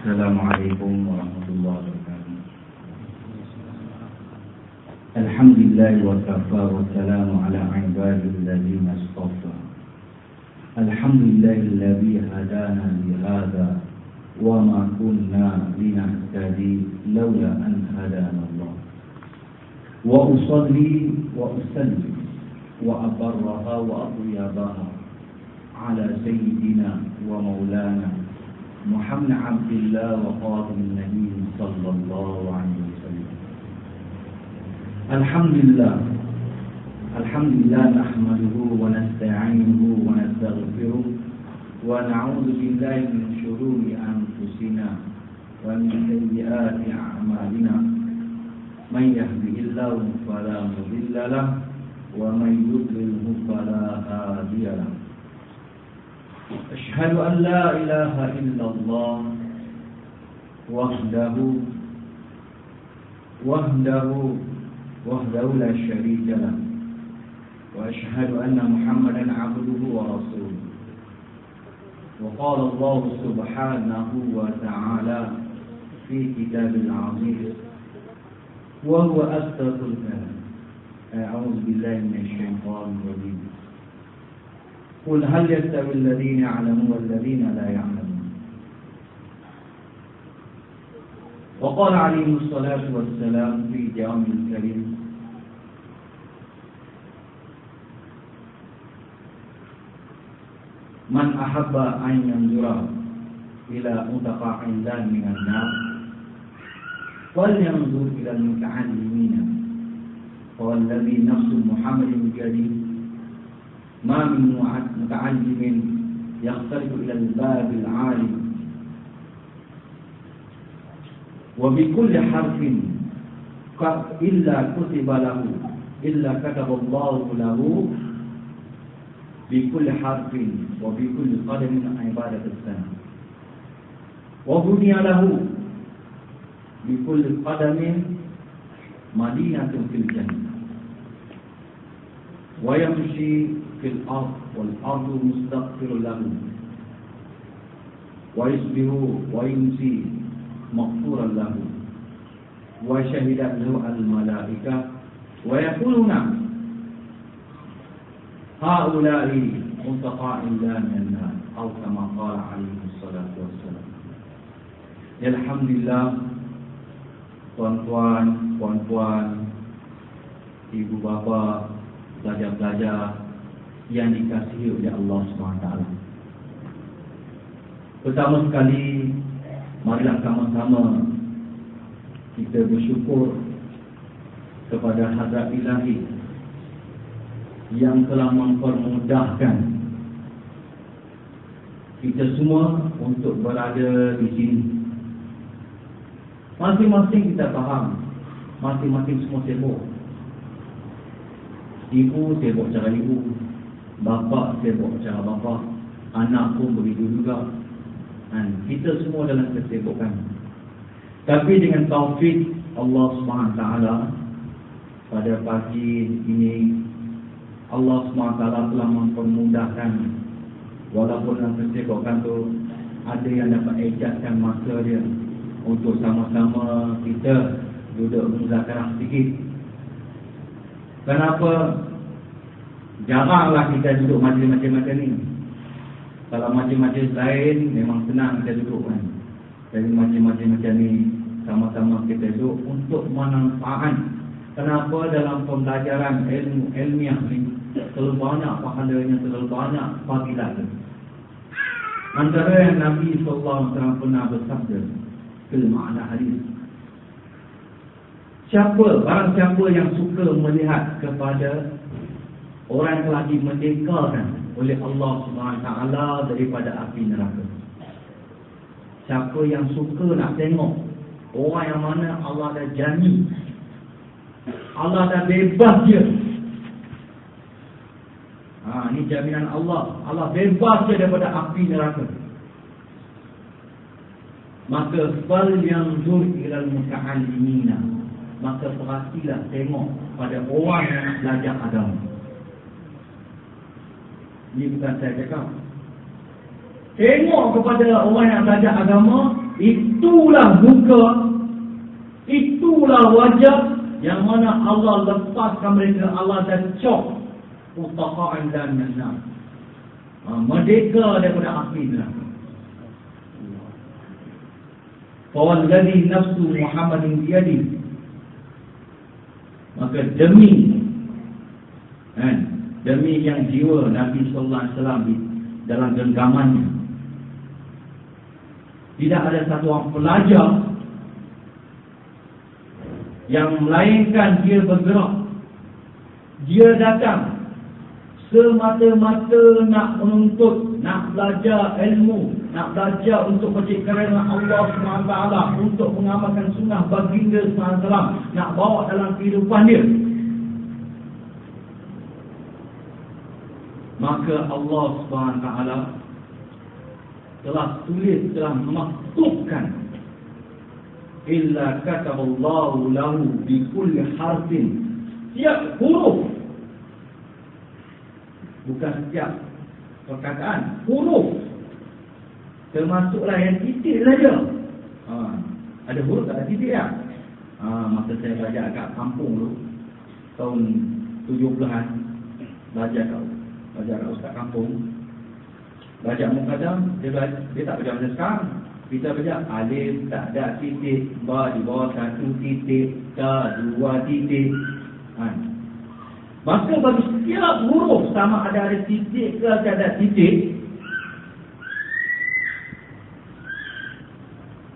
Assalamualaikum warahmatullahi wabarakatuh. Alhamdulillah wa kafa wa salamu ala ibadil ladzina istafa. Alhamdulillahilladzi hadana li hadza wa ma kunna linahtadi laula an hadana Allah. Wa usalli wa usallim wa abarraha wa atyabaha ala sayyidina wa maulana Muhammad Abdullah wa Qadim Nabi sallallahu alaihi wasallam. Alhamdulillah nahmaduhu wa nasta'inuhu wa nastaghfiruh wa na'udzu billahi min shururi anfusina wa min sayyiati a'malina. Man yahdihillahu fala mudilla lahu wa man yudlilhu fala hadiya lahu. أشهد أن لا إله إلا الله وحده لا شريك له وأشهد أن محمدا عبده ورسوله. وقال الله سبحانه وتعالى في كتاب العزيز وهو أصدق الكلام. أعوذ بالله من الشيطان الرجيم. قل هل يستوي الذين يعلمون والذين لا يعلمون. وقال عليه الصلاة والسلام في جامع الكريم من أحب أن ينظر إلى متقاع الله من النار فلينظر إلى المتعلمين والذي نفس محمد بيده ما من متعلم يختلف إلى الباب العالي وبكل حرف إلا كتب له إلا كتب الله له بكل حرف وبكل قدم عبادة السنة وبني له بكل قدم مدينة في الجنة ويمشي في الأرض والأرض مستغفر له ويصبح ويمسي مغفورا له وشهدت له الملائكة ويقولون هؤلاء متقاء الله من النار أو كما قال عليه الصلاة والسلام. Alhamdulillah, tuan-tuan, puan-puan, ibu bapa, pelajar-pelajar yang dikasihi oleh Allah SWT. Pertama sekali, marilah sama-sama kita bersyukur kepada Hadrat Ilahi yang telah mempermudahkan kita semua untuk berada di sini. Masing-masing kita faham, masing-masing semua sibuk. Ibu sibuk cara ibu, bapa sibuk cara bapa, anak pun begitu juga. Dan kita semua dalam kesibukan. Tapi dengan taufik Allah SWT, pada pagi ini Allah SWT telah mempermudahkan. Walaupun dalam kesibukan tu ada yang dapat ejaskan masa dia untuk sama-sama kita duduk muzakarah sedikit. Kenapa? Jaranglah kita duduk majlis-majlis macam ni. Kalau majlis-majlis lain memang senang kita duduk kan. Jadi majlis-majlis macam ni sama-sama kita duduk untuk manfaat. Kenapa? Dalam pembelajaran ilmiah ni terlalu banyak pahalanya, terlalu banyak fadilah. Antara yang Nabi SAW pernah bersabda fil makna hadis, barang siapa yang suka melihat kepada orang yang telah dimerdekakan oleh Allah SWT daripada api neraka. Siapa yang suka nak tengok orang yang mana Allah dah janji, Allah dah bebas dia. Ini jaminan Allah. Allah bebas dia daripada api neraka. Maka fal yanzur ilal muta'allimina, maka perhatilah, tengok pada orang yang belajar agama. Ini bukan saya cakap. Tengok kepada orang yang belajar agama, itulah muka, itulah wajah yang mana Allah lepaskan mereka. Allah dah cok utaqa'an dan nasab, merdeka daripada api neraka. Fawalladhi nafsu Muhammadin biyadi, maka demi yang jiwa Nabi sallallahu alaihi wasallam di dalam genggamannya, tidak ada satu orang pelajar yang melainkan dia bergerak, dia datang semata-mata nak menuntut, nak belajar ilmu, nak belajar untuk bercakap dengan Allah SWT, untuk mengamalkan sunnah baginda SAW, nak bawa dalam kehidupan dia. Maka Allah SWT telah tulis, telah memaktubkan, illa kataballahu lahu bi kulli harfin, setiap huruf, bukan setiap perkataan, huruf, termasuklah yang titik saja. Ada huruf tak ada titik tak? Masa saya belajar kat kampung tu, tahun 70-an, belajar kat ustaz kampung, belajar muqaddam, dia tak belajar macam sekarang. Kita belajar alif tak ada titik, ba di bawah satu titik, ta dua titik. Maka bagi setiap huruf, sama ada titik ke tak ada titik,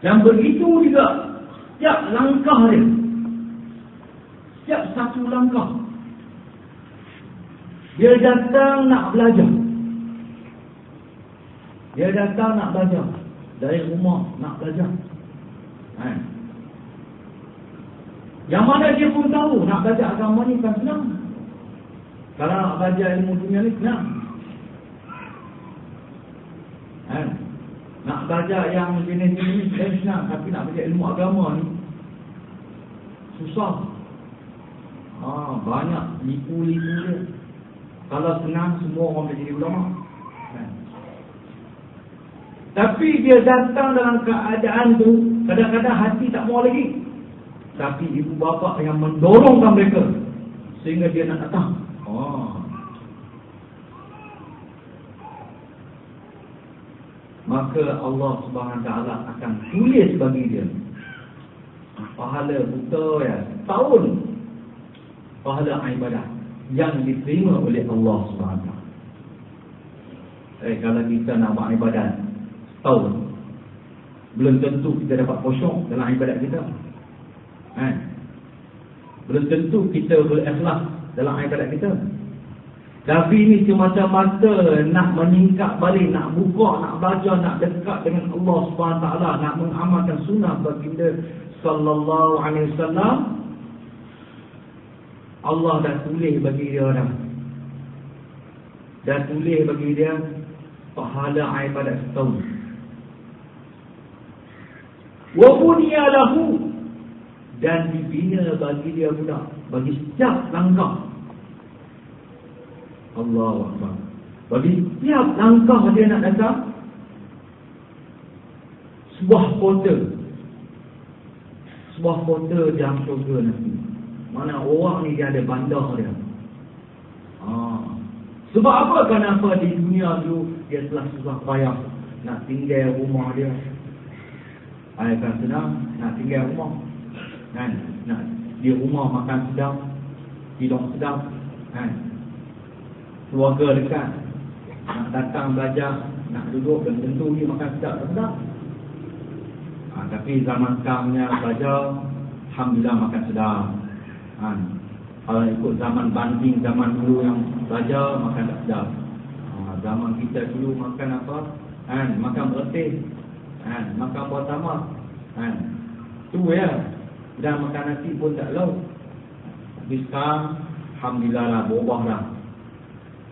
dan begitu juga setiap langkah dia, setiap satu langkah, dia datang nak belajar, dia datang nak belajar dari rumah, nak belajar. Yang mana dia pun tahu nak belajar agama ni kan senang. Kalau nak belajar ilmu dunia ni senang. Nak belajar yang jenis-jenis ni senang, tapi nak belajar ilmu agama ni susah. Banyak liku-liku dia. Kalau senang, semua orang boleh jadi ulama. Tapi dia datang dalam keadaan tu, kadang-kadang hati tak mau lagi, tapi ibu bapa yang mendorongkan mereka sehingga dia nak datang. Maka Allah Subhanahu Taala akan tulis bagi dia pahala buta ya, tahun pahala ibadah yang diterima oleh Allah Subhanahu Taala. Kalau kita nak buat ibadat tahun, belum tentu kita dapat khusyuk dalam ibadat kita. Belum tentu kita berikhlas dalam ibadat kita. Tapi ini semata-mata nak meningkat balik, nak buka, nak belajar, nak dekat dengan Allah SWT, nak mengamalkan sunnah baginda sallallahu alaihi wasallam. Allah dah tulis bagi dia dah. Dah tulis bagi dia pahala ibadat setahun. Wa buniya lahu, dan dibina bagi dia pula, bagi setiap langkah. Allahu Akbar. Bagi setiap langkah dia nak datang, sebuah kota dalam syurga nanti. Mana orang ni dia ada bandar dia. Sebab apa? Kenapa di dunia dulu dia telah susah payah nak tinggal rumah dia. Kan senang nak tinggal rumah, kan? Nak di rumah makan sedap, tidur sedap, kan? Keluarga dekat, nak datang belajar, nak duduk dan tentu dia makan sedap. Tapi zaman sekarangnya belajar, alhamdulillah makan sedap. Kalau ikut zaman banding zaman dulu yang belajar makan tak sedap. Zaman kita dulu makan apa? Makan berteh, makan buah tamak, tu ya. Dan makan nasi pun tak lauk. Tapi sekarang alhamdulillah lah, berubah dah.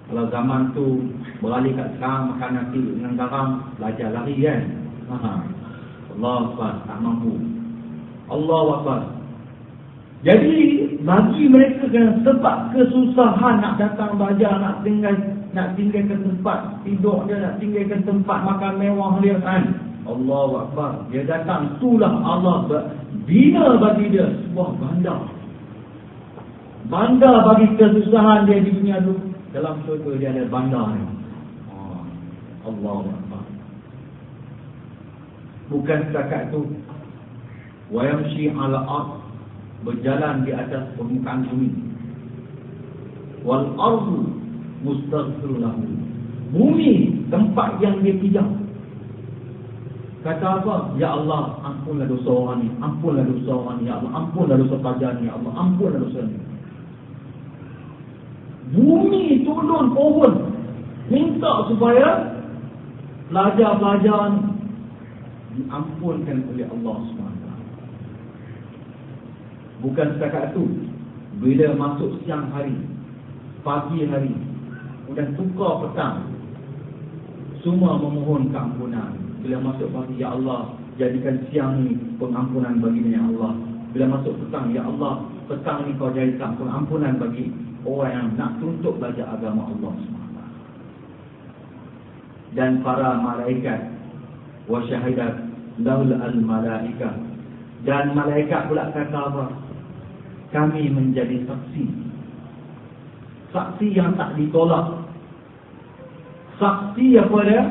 Kalau zaman tu beralih kat sekarang makan nasi dengan garam, belajar lari kan. Allah Akbar, tak mampu. Allah Akbar. Jadi bagi mereka kan, sebab kesusahan nak datang belajar, nak tinggal ke tempat tidur dia, nak tinggal ke tempat makan mewah dia kan. Allahu Akbar. Dia datang, itulah Allah bina bagi dia sebuah bandar. Bandar bagi kesusahan dia di dunia tu. Dalam syurga dia ada bandar ni. Allahu Akbar. Bukan setakat itu. Wa yamshi 'ala ard, berjalan di atas permukaan bumi. Wal ardu mustaghfirun lahu. Bumi tempat yang dia pijak. Kata apa? Ya Allah, ampunlah dosa orang ni, ampunlah dosa orang ni, ya Allah, ampunlah dosa pelajar ni, ya Allah, ampunlah dosa ni. Bumi turun pohon minta supaya pelajar-pelajar ni diampunkan oleh Allah SWT. Bukan setakat itu. Bila masuk siang hari, pagi hari, kemudian tukar petang, semua memohon keampunan. Bila masuk pagi, ya Allah, jadikan siang ni pengampunan baginya, ya Allah. Bila masuk petang, ya Allah, petang ni kau jadikan pengampunan bagi orang yang nak tuntut belajar agama Allah SWT. Dan para malaikat wa syahidat lahul al-malaikah, dan malaikat pula kata apa? Kami menjadi saksi. Saksi yang tak ditolak. Saksi apa dia?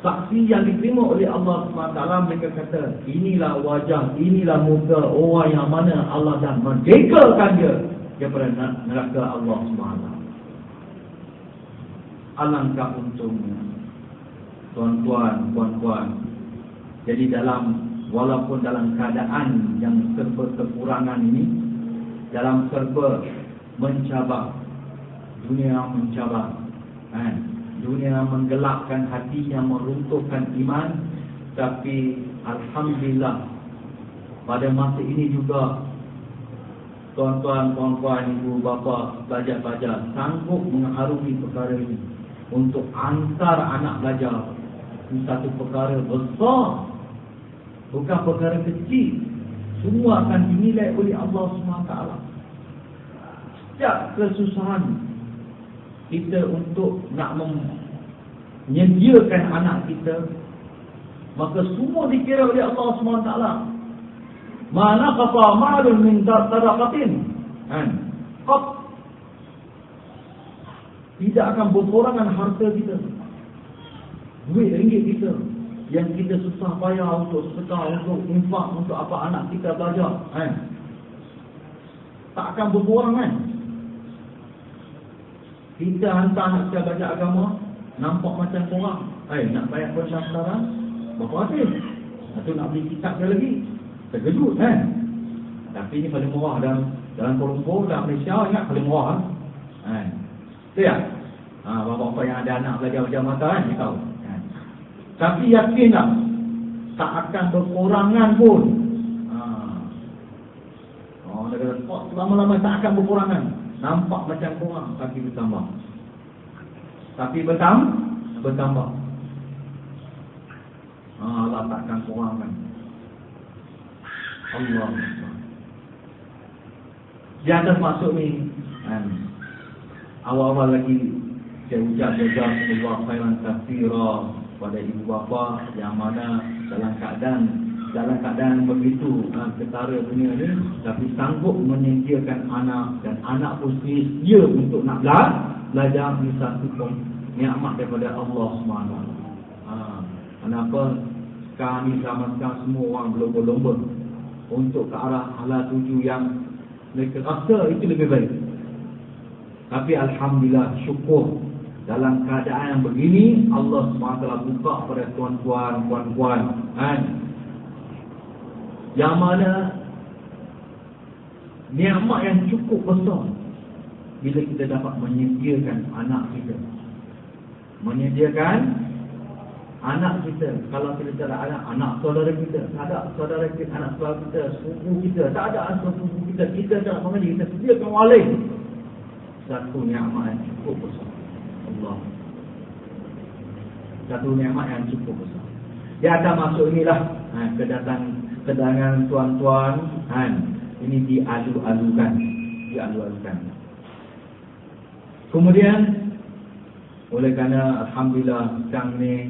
Saksi yang diterima oleh Allah SWT. Mereka kata, inilah wajah, inilah muka orang yang mana Allah dah merdekakan dia daripada neraka Allah SWT. Alangkah untungnya, tuan-tuan, puan-puan. Jadi walaupun dalam keadaan yang serba kekurangan ini, dalam serba mencabar, dunia mencabar, dunia menggelapkan hatinya, meruntuhkan iman, tapi alhamdulillah pada masa ini juga tuan-tuan, puan-puan, ibu bapa, pelajar-pelajar sanggup mengarungi perkara ini untuk hantar anak belajar. Ini satu perkara besar, bukan perkara kecil. Semua akan dinilai oleh Allah SWT. Setiap kesusahan kita untuk nak menyediakan anak kita, maka semua dikira oleh Allah SWT. Mana kata ma'adun min sadaqatin, tidak akan berkurangan harta kita, duit ringgit kita yang kita susah payah untuk sedekah, untuk infak, untuk apa anak kita belajar, tak akan berkurang. Kita hantar anak kita belajar agama, nampak macam kurang. Nak bayar pendaftaran berapa hati? Itu nak beli kitab dia lagi, terkejut Tapi ini paling murah dalam Kuala Lumpur, dalam Malaysia, ingat paling murah. Betul tak? Bapak-bapak yang ada anak belajar macam mata dia tahu. Tapi yakinlah, tak akan berkurangan pun. Dia kata, lama-lama tak akan berkurangan. Nampak macam kurang, tapi bertambah. Tapi bertambah. Allah tak akan kurangkan. Allah. Di atas masuk ni, awal-awal lagi saya ucap jazakumullah khairan katsira pada ibu bapa yang mana dalam keadaan begitu ketara dunia ni, tapi sanggup menyediakan anak, dan anak pun sedia untuk nak belajar. Ini satu nikmat daripada Allah SWT. Kenapa sekarang ni zaman sekarang semua orang berlomba-lomba untuk ke arah halal tuju yang mereka rasa itu lebih baik. Tapi alhamdulillah, syukur dalam keadaan yang begini Allah SWT buka pada tuan-tuan, puan-puan, yang mana nikmat yang cukup besar bila kita dapat menyediakan anak kita. Menyediakan anak kita. Kalau kita tak ada anak saudara kita, tak ada saudara kita, anak saudara kita, sepupu kita, tak ada sepupu kita, kita tak mengaji, kita sediakan wali. Satu nikmat yang cukup besar. Allah. Satu nikmat yang cukup besar. Dia akan masuk inilah kedatangan tuan-tuan, ini dialu-alukan. Kemudian oleh kerana alhamdulillah sekarang ni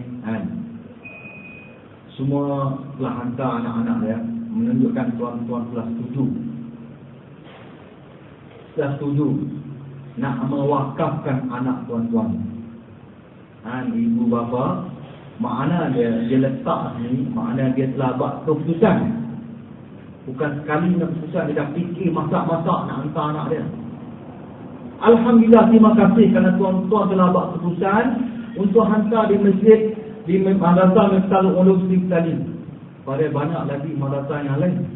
semua telah hantar anak-anak dia, menunjukkan tuan-tuan telah setuju nak mewakafkan anak tuan-tuan. Ibu bapa, makna dia letak ni, makna dia telah buat keputusan. Bukan sekali nak keputusan, dia dah fikir masak-masak nak hantar anak dia. Alhamdulillah, terima kasih kerana tuan-tuan telah buat keputusan untuk hantar di masjid, di madrasah Miftahlul Ulum Sri tadi. Pada banyak lagi madrasah yang lain.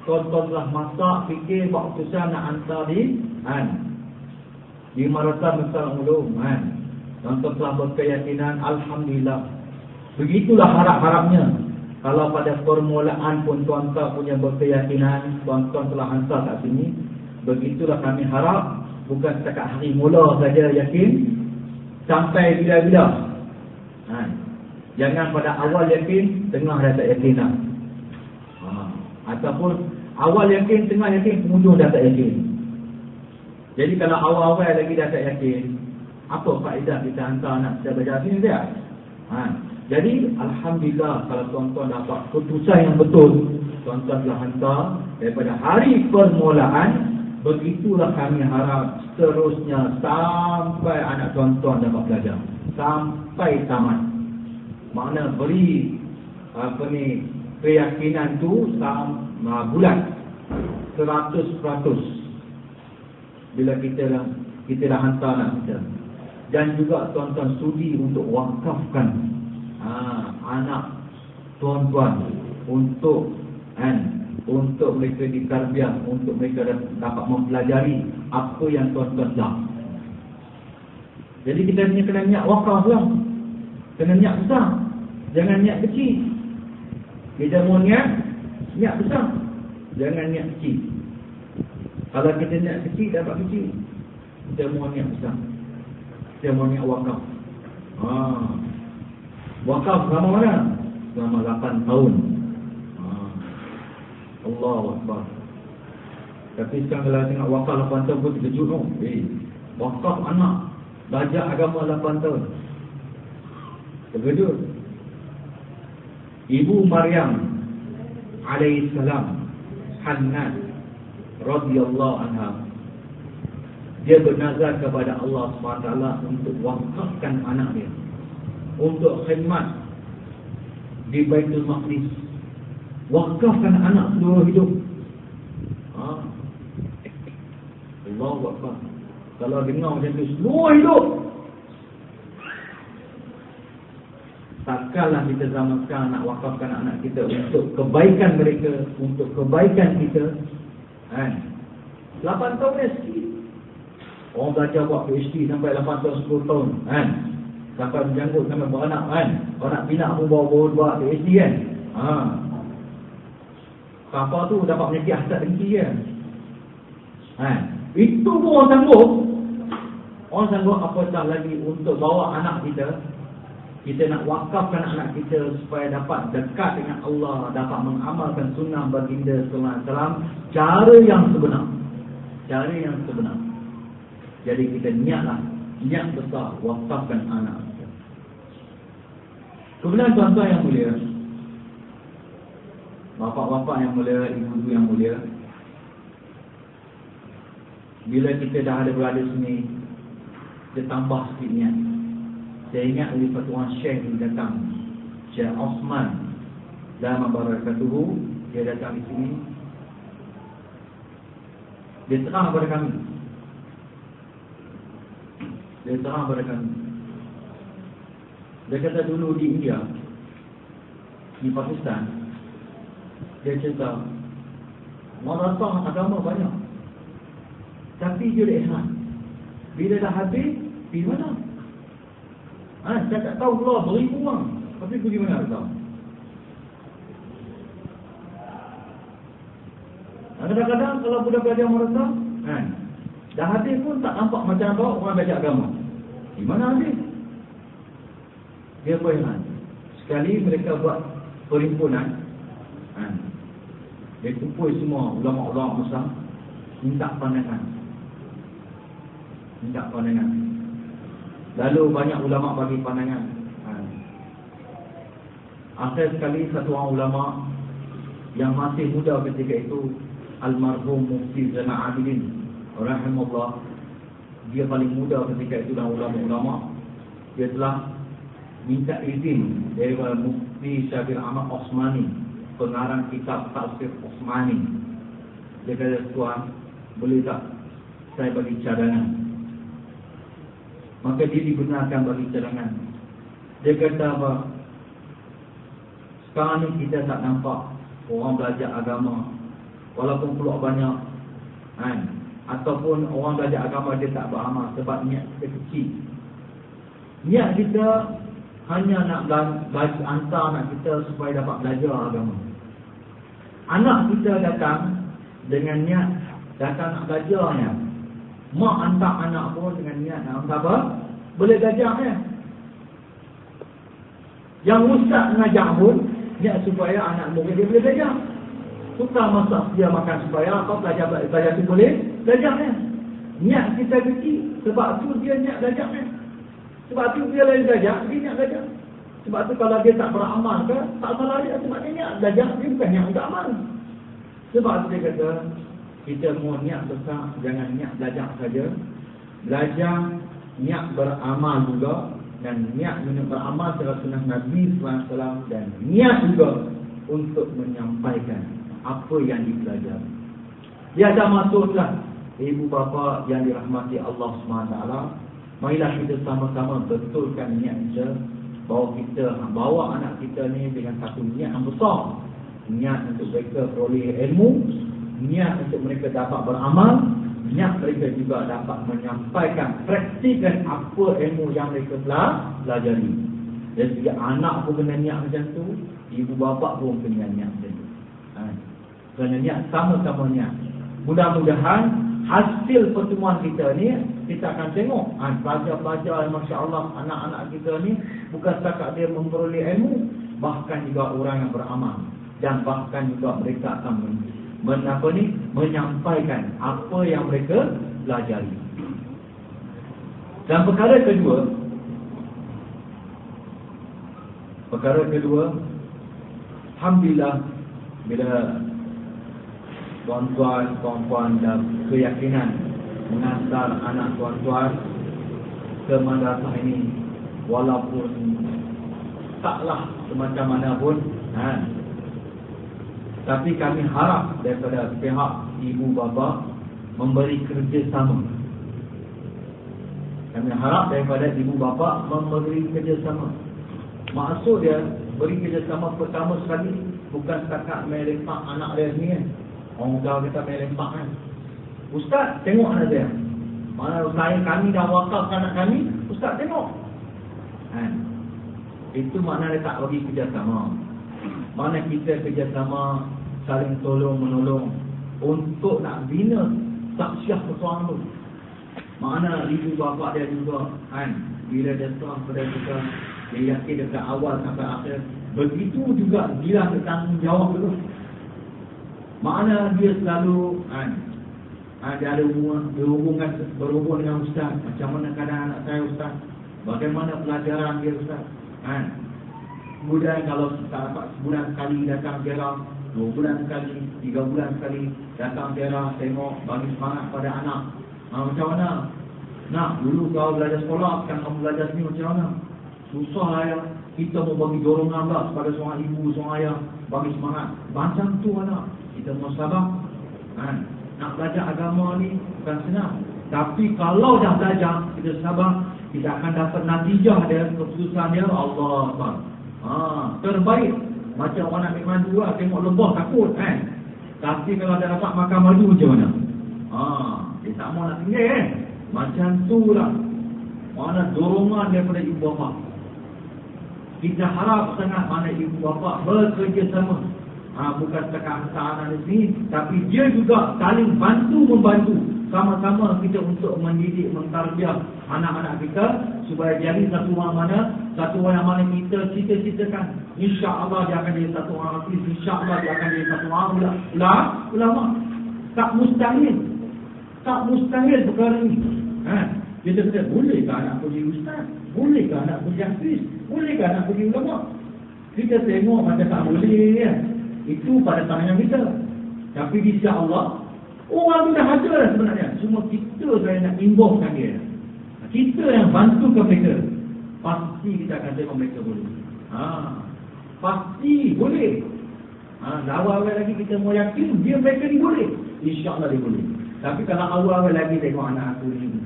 Tuan-tuan telah masak, fikir, buat keputusan nak hantar di madrasah Miftahlul Ulum. Tuan-tuan telah berkeyakinan, alhamdulillah. Begitulah harap-harapnya. Kalau pada permulaan pun tuan-tuan punya berkeyakinan, tuan-tuan telah hantar kat sini, begitulah kami harap. Bukan setakat hari mula saja yakin, sampai bila-bila. Jangan pada awal yakin, tengah dah tak yakin dah. Ataupun awal yakin, tengah yakin, penghujung dah tak yakin. Jadi kalau awal-awal lagi dah tak yakin, apa faedah kita hantar anak kita belajar sini dia? Jadi alhamdulillah kalau tuan-tuan dapat keputusan yang betul, tuan-tuan telah hantar daripada hari permulaan. Begitulah kami harap seterusnya sampai anak tuan-tuan dapat belajar, sampai tamat. Makna beri keyakinan tu bulat 100% bila kita dah hantar anak kita. Dan juga tuan-tuan sudi untuk wakafkan anak tuan-tuan untuk mereka ditarbiyah, untuk mereka dapat mempelajari apa yang tuan-tuan dah. Jadi kita kena niat wakaf lah. Kena niat besar, jangan niat kecil. Kita mau niat besar, jangan niat kecil. Kalau kita niat kecil, dapat kecil. Kita mau niat besar, kita mau niat wakaf. Wakaf selama mana? Selama 8 tahun. Allahu Akbar. Tapi sekarang kalau tengok wakaf 8 tahun pun terkejut tau. Wakaf anak belajar agama 8 tahun, terkejut. Ibu Maryam alaihissalam, Hannah radhiyallahu anha, dia bernazar kepada Allah SWT untuk wakafkan anak dia untuk khidmat di Baitul Maqdis. Wakafkan anak seluruh hidup. Allahu Akbar. Kalau dengar macam tu seluruh hidup, takkanlah kita zaman sekarang nak wakafkan anak kita untuk kebaikan mereka, untuk kebaikan kita. 8 tahun dah sikit. Orang belajar buat PhD sampai 8 tahun, 10 tahun sampai menjanggut, sampai beranak Kalau nak pinak pun bawa PhD Kapal tu dapat penyakit hasad dengki itu pun orang sanggup. Orang sanggup apatah lagi untuk bawa anak kita. Kita nak wakafkan anak kita supaya dapat dekat dengan Allah, dapat mengamalkan sunnah baginda sallallahu alaihi wasallam cara yang sebenar. Cara yang sebenar. Jadi kita niat besar wakafkan anak kita. Kemudian tuan-tuan yang mulia, bapak-bapak yang mulia, ibu-ibu yang mulia, bila kita dah ada berada sini, kita tambah sikit niat. Saya ingat dari Pertuan Syekh yang datang, Syekh Osman dalam barakatuhu, dia datang di sini. Dia terang kepada kami. Dia kata dulu di India, di Pakistan, dia cerita madrasah agama banyak, tapi dia dah ihsan. Bila dah habis, pergi mana? Saya tak tahu pula, beribu orang, tapi pergi mana tak tahu. Kadang-kadang kalau budak belajar madrasah, dah habis pun tak nampak macam apa orang belajar agama. Di mana habis? Dia berheran. Sekali mereka buat perhimpunan, dia kumpul semua ulama-ulama besar, minta pandangan. Lalu banyak ulama bagi pandangan. Akhir sekali satu orang ulama yang masih muda ketika itu, almarhum Mufti Zainal Abidin rahimahullah, dia paling muda ketika itu dan ulama-ulama, dia telah minta izin daripada Mufti Syabir Ahmad Osmani, pengarang kitab Tafsir Osmani. Dia kata, tuan, boleh tak saya bagi cadangan? Maka dia dibenarkan bagi cadangan. Dia kata apa? Sekarang ni kita tak nampak orang belajar agama, walaupun keluar banyak, kan? Ataupun orang belajar agama dia tak beramal sebab niat kita kecil. Niat kita hanya nak hantar anak kita supaya dapat belajar agama. Anak kita datang dengan niat datang nak belajarnya. Mak hantar anak pun dengan niat nak hantar apa? Boleh belajarnya. Yang ustaz mengajar pun niat supaya anak murid dia boleh belajar. Tukar masak dia makan supaya apa, belajar tu boleh belajarnya. Niat kita kecil, sebab tu dia niat belajarnya. Sebab tu dia lain belajar, dia niat belajar. Sebab tu kalau dia tak beramal ke, tak salah dia, sebab dia niat belajar, dia bukan niat untuk amal. Sebab tu dia kata, kita mau niat besar, jangan niat belajar saja. Belajar, niat beramal juga. Dan niat beramal secara sunnah Nabi SAW. Dan niat juga untuk menyampaikan apa yang dipelajari. Dia dah masuklah, ibu bapa yang dirahmati Allah SWT. Marilah kita sama-sama betulkan niat kita, bahawa kita bawa anak kita ni dengan satu niat yang besar. Niat untuk mereka peroleh ilmu, niat untuk mereka dapat beramal, niat mereka juga dapat menyampaikan, praktikkan apa ilmu yang mereka pelajari. Dan jika anak pun kena niat macam tu, ibu bapa pun kena niat macam tu. Kena niat, sama-sama niat. Mudah-mudahan hasil pertemuan kita ni, kita akan tengok pelajar-pelajar, Masya Allah, anak-anak kita ni bukan setakat dia memperoleh ilmu, bahkan juga orang yang beramal. Dan bahkan juga mereka akan menyampaikan apa yang mereka pelajari. Dan perkara kedua, alhamdulillah, bila tuan-tuan dan keyakinan mengantar anak tuan-tuan ke madrasah ini, walaupun taklah semacam mana pun, tapi kami harap daripada pihak ibu bapa memberi kerjasama. Kami harap daripada ibu bapa memberi kerjasama. Maksud dia beri kerjasama pertama sekali bukan setakat melempak anak dia ni kan. Orang tahu kita melempak kan. Ustaz tengok anak dia. Mana kami dah wakafkan anak kami, ustaz tengok. Itu makna dia tak bagi kerjasama. Mana kita kerjasama, saling tolong-menolong untuk nak bina saksiah seseorang tu. Mana ibu bapa dia juga bila dia serah pada kita, dia yakin dekat awal sampai akhir. Begitu juga bila bertanggungjawab tu. Mana dia selalu dia ada berhubung dengan ustaz. Macam mana keadaan anak saya ustaz, bagaimana pelajaran dia ustaz. Kemudian kalau kita dapat sebulan sekali datang ziarah, 2 bulan sekali, 3 bulan sekali datang ziarah, tengok, bagi semangat pada anak. Macam mana? Nak, dulu kau belajar sekolah, sekarang kamu belajar sini, macam mana? Susah lah ya. Kita mau bagi dorongan lah kepada seorang ibu, seorang ayah, bagi semangat. Macam tu anak, kita mau sabar. Nak belajar agama ni bukan senang. Tapi kalau dah belajar, kita sabar, kita akan dapat natijah dia, keputusan dia, Allah Akbar. Terbaik. Macam orang nak ambil madu lah, tengok lebah takut kan. Tapi kalau dia dapat makan madu macam mana? Dia tak mau nak tinggal Macam tu lah. Mana dorongan daripada ibu bapa. Kita harap sangat mana ibu bapa bekerjasama. Bukan setakat hantar anak di sini, tapi dia juga saling bantu-membantu. Sama-sama kita untuk mendidik, mentarbiah anak-anak kita supaya jadi satu orang yang mana kita cita-citakan. InsyaAllah dia akan jadi satu orang hafiz, InsyaAllah dia akan jadi satu orang ulama. Tak mustahil perkara ini. Kita kata, bolehkah anak pergi ustaz? Bolehkah anak pergi hafiz? Bolehkah anak pergi ulama? Kita tengok macam tak boleh kan. Itu pada tangan kita. Tapi di sisi Allah, orang tu dah ada dah sebenarnya. Cuma kita saya nak involvekan dia. Kita yang bantukan mereka. Pasti kita akan tengok mereka boleh. Pasti boleh. Awal-awal lagi kita mau yakin dia mereka ni boleh. InsyaAllah dia boleh. Tapi kalau awal-awal lagi tengok anak aku ni,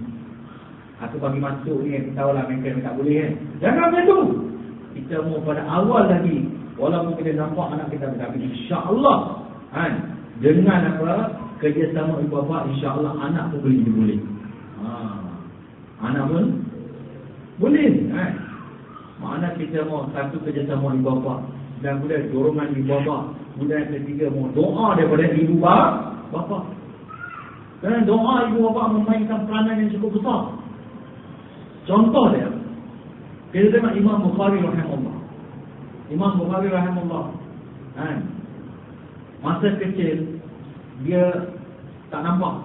aku bagi masuk ni, aku tahulah mereka ni tak boleh kan. Jangan macam tu. Kita mau pada awal lagi, walaupun kita nampak anak kita, tapi insyaAllah dengan kerjasama ibu bapa, insyaAllah anak pun boleh. Anak pun boleh. Makna kita mau satu kerjasama ibu bapa, dan kemudian dorongan ibu bapa, kemudian yang ketiga mau doa daripada ibu bapa. Kerana doa ibu bapa memainkan peranan yang cukup besar. Contoh dia, kita tengok Imam Bukhari rahimahullah. Masa kecil dia tak nampak.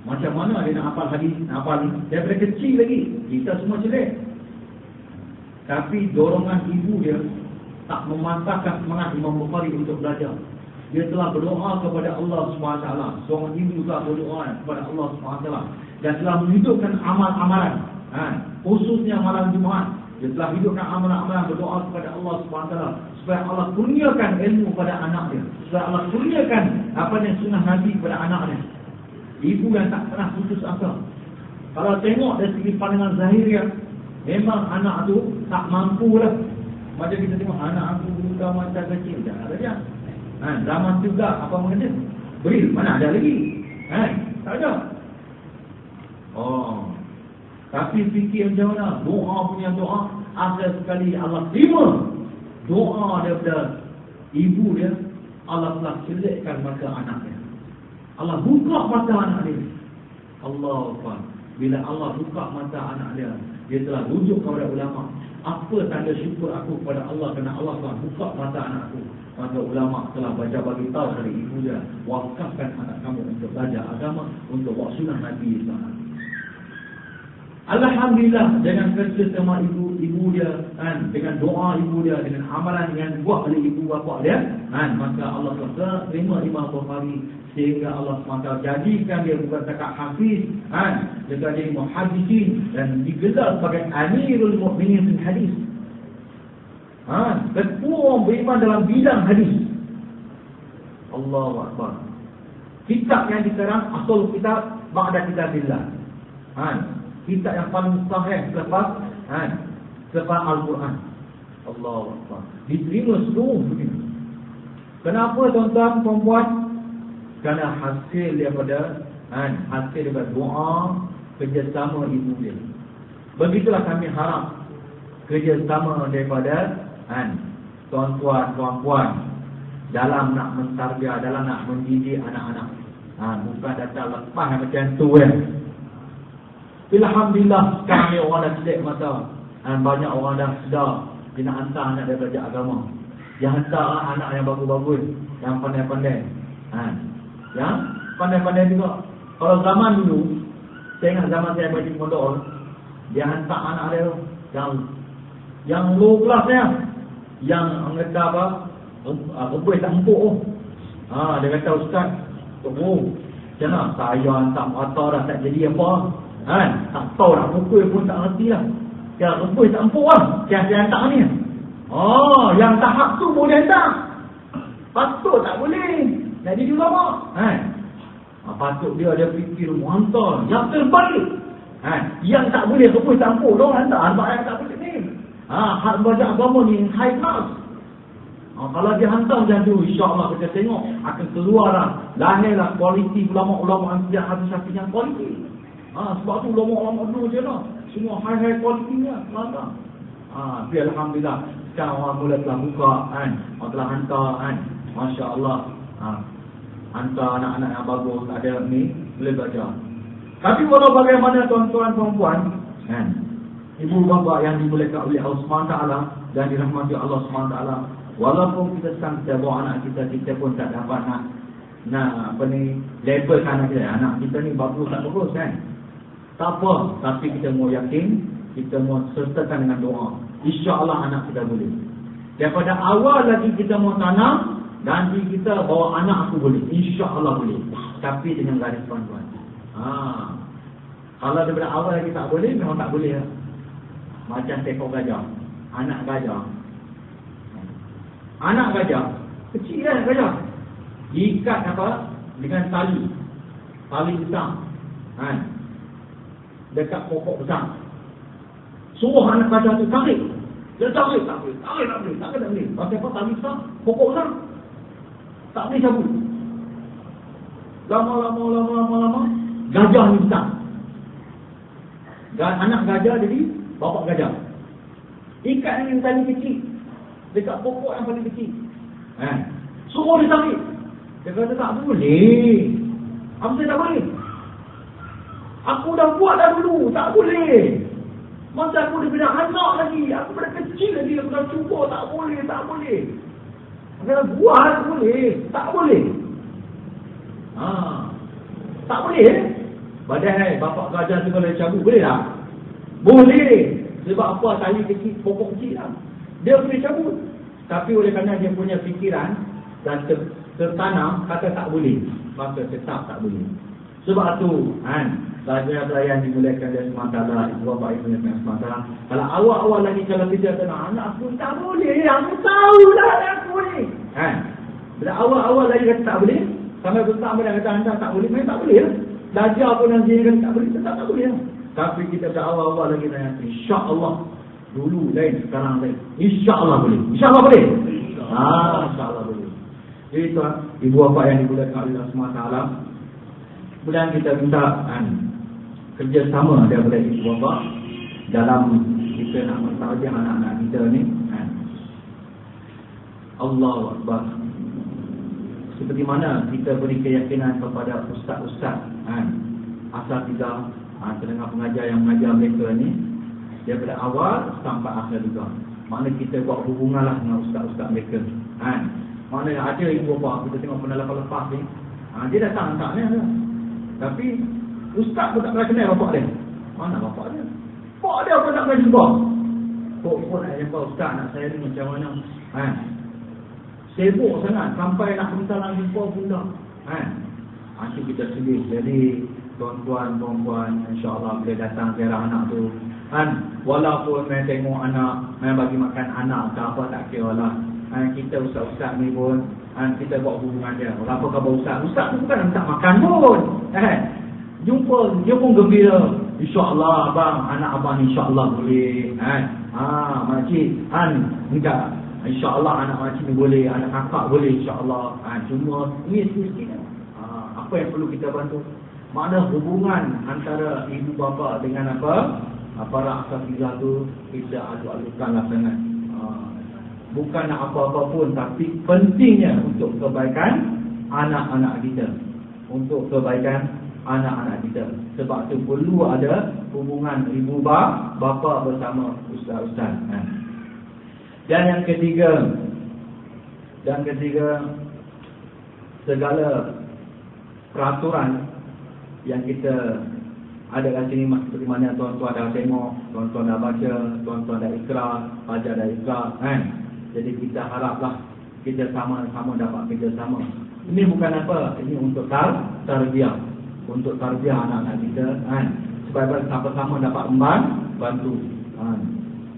Macam mana dia nak hafal hadis, nak hafal ni? Daripada kecil lagi, kita semua jelek. Tapi dorongan ibu dia tak mematahkan semangat Imam Bukhari untuk belajar. Dia telah berdoa kepada Allah SWT. Seorang ibu juga berdoa kepada Allah SWT. Dan telah menghidupkan amal-amalan. Khususnya malam Jumaat. Dia telah hidupkan amalan-amalan berdoa kepada Allah SWT. Supaya Allah kurniakan ilmu pada anak dia. Supaya Allah kurniakan sunnah Nabi kepada anak dia. Ibu yang tak pernah putus asa. Kalau tengok dari segi pandangan zahiriah, memang anak tu tak mampu lah. Macam kita tengok anak aku bukan macam kecil. Jangan saja. Zaman juga apa maknanya? Beril, mana ada lagi? Tak ada. Tapi fikir macam mana? Doa punya doa, akhir sekali Allah terima doa daripada ibu dia. Allah telah celikkan mata anak dia. Allah buka mata anak dia. Allah Akbar. Bila Allah buka mata anak dia, dia telah rujuk kepada ulama. Apa tanda syukur aku kepada Allah kerana Allah telah buka mata anakku. Maka ulama telah baca bagi tahu dari ibu dia, wakafkan anak kamu untuk belajar agama, untuk buat sunnah Nabi SAW. Alhamdulillah, dengan kerjasama ibu dia, dengan doa ibu dia, dengan amalan yang buat oleh ibu bapa dia, maka Allah SWT terima Imam Bukhari, sehingga Allah SWT jadikan dia bukan setakat hafiz, dia jadi muhaddisin dan digelar sebagai Amirul Mukminin fil hadis. Ketua beriman dalam bidang hadis. Allahu Akbar. Kitab yang dikarang asal kitab ba'da kitabillah. Kitab yang paling sahih selepas Al-Quran. Allahu Akbar. Diterima seluruh dunia. Kenapa tuan-tuan perempuan? Kerana hasil daripada doa kerjasama ibu dia. Begitulah kami harap kerjasama daripada tuan-tuan, puan-puan dalam nak mentarbiyah, dalam nak mendidik anak-anak. Bukan datang lepas macam tu Alhamdulillah sekarang ni orang dah sedek mata. Banyak orang dah sedar dia nak hantar anak dia belajar agama. Dia hantar anak yang bagus-bagus, yang pandai-pandai. Yang pandai-pandai juga. Kalau zaman dulu, saya ingat zaman saya bagi pondok, dia hantar anak dia yang low class yang kata apa, rebus tak empuk. Dia kata ustaz, macam mana saya hantar merata dah tak jadi apa. Tak tahu nak pukul pun tak ngerti lah. Dia rebus tak empuk Saya hantar ni. Yang tahap tu boleh hantar. Patut tak boleh. Nak jadi ulama. Patut dia fikir hantar yang terbaik. Yang tak boleh rebus tak empuk dong hantar yang tak boleh ni. Hak baca agama ni high class. Kalau dia hantar macam tu, insya-Allah kita tengok akan keluarlah, lahirlah kualiti ulama-ulama yang hadis yang kualiti. Sebab tu ulama-ulama dulu je lah, semua high kualitinya lah. Tapi alhamdulillah sekarang orang mula telah buka orang telah hantar masya-Allah. Hantar anak-anak yang bagus, ada ni boleh belajar. Tapi walau bagaimana tuan-tuan perempuan, ibu bapa yang dimuliakan oleh Allah SWT dan dirahmati Allah SWT, walaupun kita kita bawa anak kita pun tak dapat nak labelkan anak kita ni bagus tak bagus Tak apa, tapi kita mau yakin kita mau sertakan dengan doa. InsyaAllah anak kita boleh. Daripada awal lagi kita mau tanam, nanti kita bawa anak aku boleh. InsyaAllah boleh. Tapi dengan garis tuan-tuan. Kalau daripada awal lagi tak boleh, memang tak boleh. Macam seekor gajah. Anak gajah. Anak gajah. Kecil kan gajah. Ikat apa? Dengan tali. Tali besar. Dekat pokok besar. Suruh anak gajah tu tarik. Dia tarik, tak boleh. Pasal apa? Tali besar. Pokok besar. Tak boleh cabut. Lama. Gajah ni besar. Anak gajah jadi bapak gajah. Ikat dengan tali kecil dekat pokok yang paling kecil. Suruh dia tarik. Dia kata tak boleh. Apa saya tak boleh? Aku dah buat dah dulu. Tak boleh. Masa aku daripada anak lagi. Aku daripada kecil lagi. Aku dah cuba. Tak boleh. Aku dah buat boleh. Tak boleh. Tak boleh. Padahal bapak gajah tu kalau cabut boleh tak? Boleh. Sebab apa? Tali kecil, pokok kecil lah. Dia boleh cabut. Tapi oleh kerana dia punya fikiran dan tertanam, kata tak boleh. Maka tetap tak boleh. Sebab tu, pelajaran dimulakan dari semata, ibu bapa ibu yang semata. Kalau awal-awal lagi kalau kita kena anak aku tak boleh, aku tahu lah aku boleh. Bila awal-awal lagi kata tak boleh, sampai besar bila kata anda tak boleh, memang tak boleh lah. Belajar pun nanti kata tak boleh, tetap tak boleh lah. Tapi kita dah awal-awal lagi tanya, insya-Allah dulu lain, sekarang lain. Insya-Allah boleh. Insya-Allah boleh. Insya-Allah boleh. Jadi tuan, ibu bapa yang dimuliakan oleh Allah SWT, kemudian kita minta kerjasama daripada ibu bapa dalam kita nak mentaujiah anak-anak kita ni. Allahu Akbar. Seperti mana kita beri keyakinan kepada ustaz-ustaz asal kita terdengar pengajar yang mengajar mereka ni daripada awal sampai akhir juga. Mana kita buat hubungan lah dengan ustaz-ustaz mereka. Mana ada ibu bapa kita tengok pernah lepas-lepas ni, dia datang tak ni lah. Tapi ustaz pun tak pernah kenal bapak dia. Mana bapak dia? Bapak dia pun tak pernah jumpa. Pun nak jumpa ustaz, nak saya ni macam mana. Sibuk sangat sampai nak minta nak jumpa pun tak. Asyik kita sedih. Jadi tuan-tuan, perempuan, insya-Allah boleh datang ziarah anak tu. Walaupun saya tengok anak, saya bagi makan anak tak apa, tak kira lah. Kita ustaz-ustaz ni pun kita buat hubungan dia. Apa khabar ustaz? Ustaz tu bukan minta makan pun. Jumpa dia pun gembira. InsyaAllah abang, anak abang insyaAllah boleh. Makcik enggak. InsyaAllah anak makcik ni boleh, anak kakak boleh insyaAllah. Cuma ni sikit. Apa yang perlu kita bantu? Mana hubungan antara ibu bapa dengan apa? Para asatizah tu kita aduk-adukkanlah sangat. Bukan nak apa-apa pun, tapi pentingnya untuk kebaikan anak-anak kita. Untuk kebaikan anak-anak kita. Sebab tu perlu ada hubungan ibu bapa bersama ustaz-ustaz. Dan yang ketiga, segala peraturan yang kita ada kat sini seperti mana tuan-tuan dah tengok, tuan-tuan dah baca, tuan-tuan dah ikrar, pelajar dah ikrar, Jadi kita haraplah kita sama-sama dapat kerjasama. Ini bukan apa, ini untuk tarbiyah. Untuk tarbiyah anak-anak kita, supaya sama-sama dapat membantu.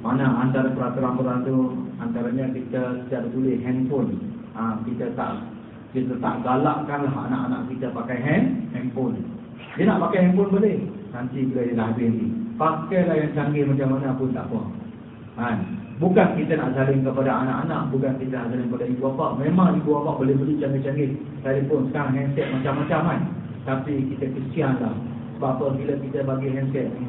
Mana antara peraturan-peraturan tu, antaranya kita secara tulis handphone. Kita tak galakkanlah anak-anak kita pakai handphone. Dia nak pakai handphone boleh. Nanti bila dia dah habis ni, pakailah yang canggih macam mana pun tak apa. Bukan kita nak zalim kepada anak-anak, bukan kita nak zalim kepada ibu bapa. Memang ibu bapa boleh beli canggih-canggih telefon sekarang, handset macam-macam kan. Tapi kita kesianlah. Sebab apa? Bila kita bagi handset ni,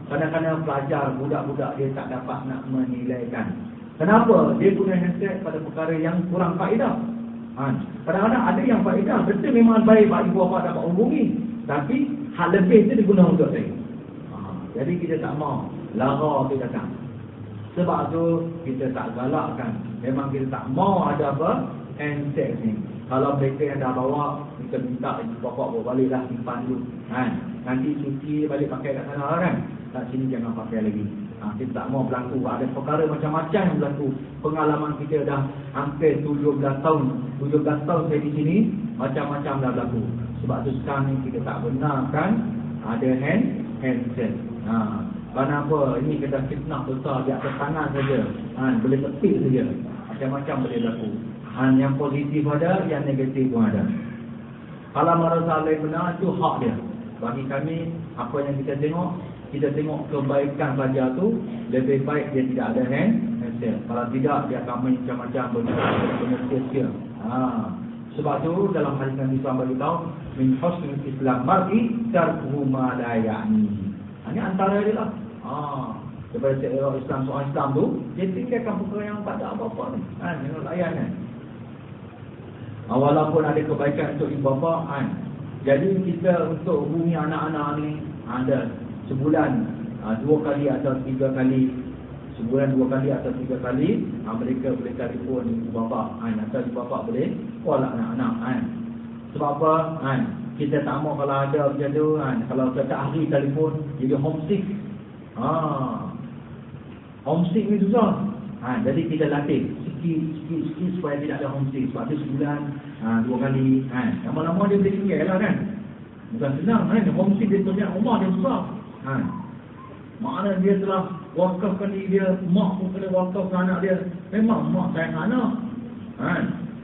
kadang-kadang pelajar, budak-budak dia tak dapat nak menilaikan. Kenapa? Dia guna handset pada perkara yang kurang faedah. Kadang-kadang ada yang faedah, betul memang baik bagi ibu bapa dapat hubungi. Tapi hal lebih itu diguna untuk saya. Jadi kita tak mau lara tu datang. Sebab tu kita tak galakkan. Memang kita tak mau ada apa? Handset ni. Kalau mereka yang dah bawa, kita minta ibu bapa bawa baliklah simpan dulu. Nanti cuci balik pakai kat sana kan. kat sini jangan pakai lagi. Kita tak mau berlaku. Ada perkara macam-macam yang berlaku. Pengalaman kita dah hampir 17 tahun. 17 tahun saya di sini, macam-macam dah berlaku. Sebab tu sekarang ni kita tak benarkan ada handset. Kenapa? Ini kita fitnah besar di atas tangan saja. Boleh ketik saja. Macam-macam boleh berlaku. Yang positif ada, yang negatif pun ada. Kalau merasa lain benar, itu hak dia. Bagi kami, apa yang kita tengok kebaikan saja tu, lebih baik dia tidak ada handset. Kalau tidak, dia akan macam-macam benda sia-sia. Sebab tu dalam hadis Nabi SAW beritahu, min husnul Islam mar'i tarkuhu ma la ya'ni. Ini antara dia lah. Daripada seorang Islam, seorang Islam tu, dia tinggalkan perkara yang tak ada apa-apa ni. Jangan layan kan. Walaupun ada kebaikan untuk ibu bapa, jadi kita untuk hubungi anak-anak ni ada sebulan 2 kali atau 3 kali. Sebulan 2 kali atau 3 kali mereka boleh telefon ibu bapa, atau ibu bapa boleh call anak-anak. Sebab apa? Kita tak mau kalau ada macam tu, kalau setiap hari telefon jadi homesick. Homesick ni susah. Jadi kita latih sikit supaya tidak ada homesick. Sebab tu sebulan 2 kali. Lama-lama dia boleh tinggal lah kan. Bukan senang kan. Homesick dia punya rumah dia susah. Makna dia telah wakafkan diri dia. Mak pun kena wakafkan anak dia. Memang mak sayang anak.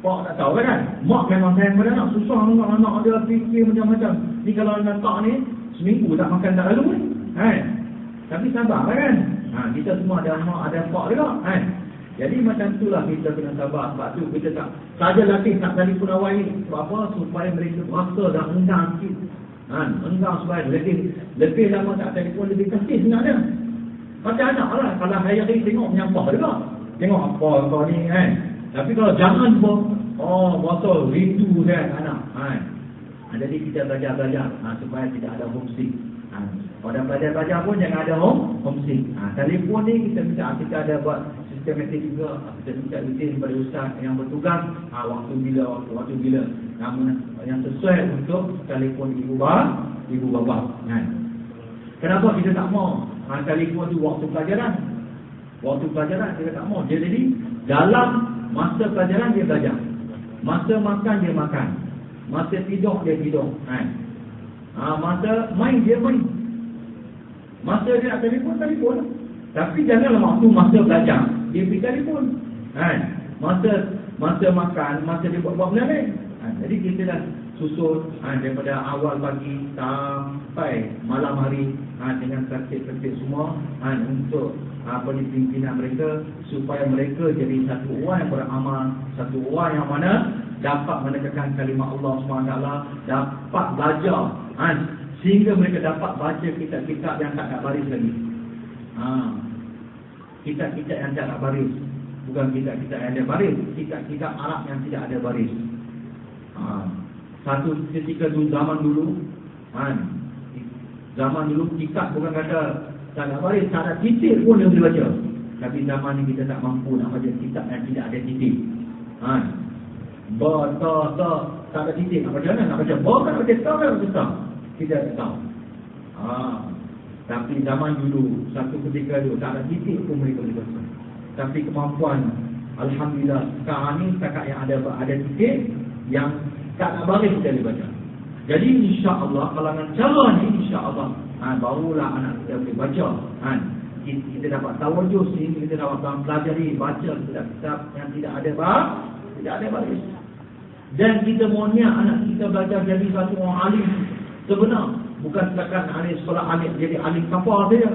Pak tak tahu kan. Mak memang sayang pada anak. Susah anak dia fikir macam-macam. Ni kalau anak tak ni, seminggu tak makan tak lalu ni. Tapi sabar kan. Kita semua ada mak, ada pak juga. Jadi macam itulah kita kena sabar. Sebab tu kita tak saja latih tak telefon awal ni. Sebab apa? Supaya mereka rasa dah enggang sikit. Enggang supaya lebih lama tak telefon, lebih kasih sebenarnya. Macam anak lah. Kalau hari-hari tengok menyampah juga. Tengok apa kau ni kan. Tapi kalau jangan pun, rasa rindu kan anak. Jadi kita belajar supaya tidak ada homesick. Pada belajar pun jangan ada homesick. Telefon ni kita ada buat sistematik juga. Kita minta izin daripada ustaz yang bertugas waktu bila yang sesuai untuk telefon ibu bapa. Kenapa kita tak mau telefon tu waktu pelajaran? Waktu pelajaran kita tak mau. Jadi dalam masa pelajaran dia belajar, masa makan dia makan, masa tidur dia tidur. Masa main dia main. Masa dia nak telefon. Tapi janganlah waktu masa belajar dia pergi telefon. Masa makan, masa dia buat benda lain. Jadi kita dah susun daripada awal pagi sampai malam hari dengan tertib-tertib semua untuk pimpinan mereka, supaya mereka jadi satu orang yang beramal, satu orang yang mana dapat menegakkan kalimah Allah SWT, dapat belajar sehingga mereka dapat baca kitab-kitab yang tak ada baris lagi. Kitab-kitab yang tak ada baris, bukan kitab-kitab yang ada baris, kitab-kitab Arab yang tidak ada baris. Satu ketika dulu, zaman dulu kitab bukan kata tak ada baris, tak ada titik pun dia boleh baca. Tapi zaman ni kita tak mampu nak baca kitab yang tidak ada titik. Tak ada titik, nak baca mana? Nak baca ba, nak baca ta, nak baca ta. Kita tak tahu. Tapi zaman dulu, satu ketika dulu tak ada titik pun mereka boleh baca. Tapi kemampuan, alhamdulillah, sekarang ni setakat yang ada titik, yang tak ada baris kita boleh baca. Jadi insya-Allah kalau dengan cara ni insya-Allah barulah anak kita boleh baca. Kita dapat tawajuh sehingga kita dapat pelajari baca kitab-kitab yang tidak ada baris. Dan kita mau niat anak kita belajar jadi satu orang alim sebenar, bukan setakat alim sekolah alim jadi alim kafar saja.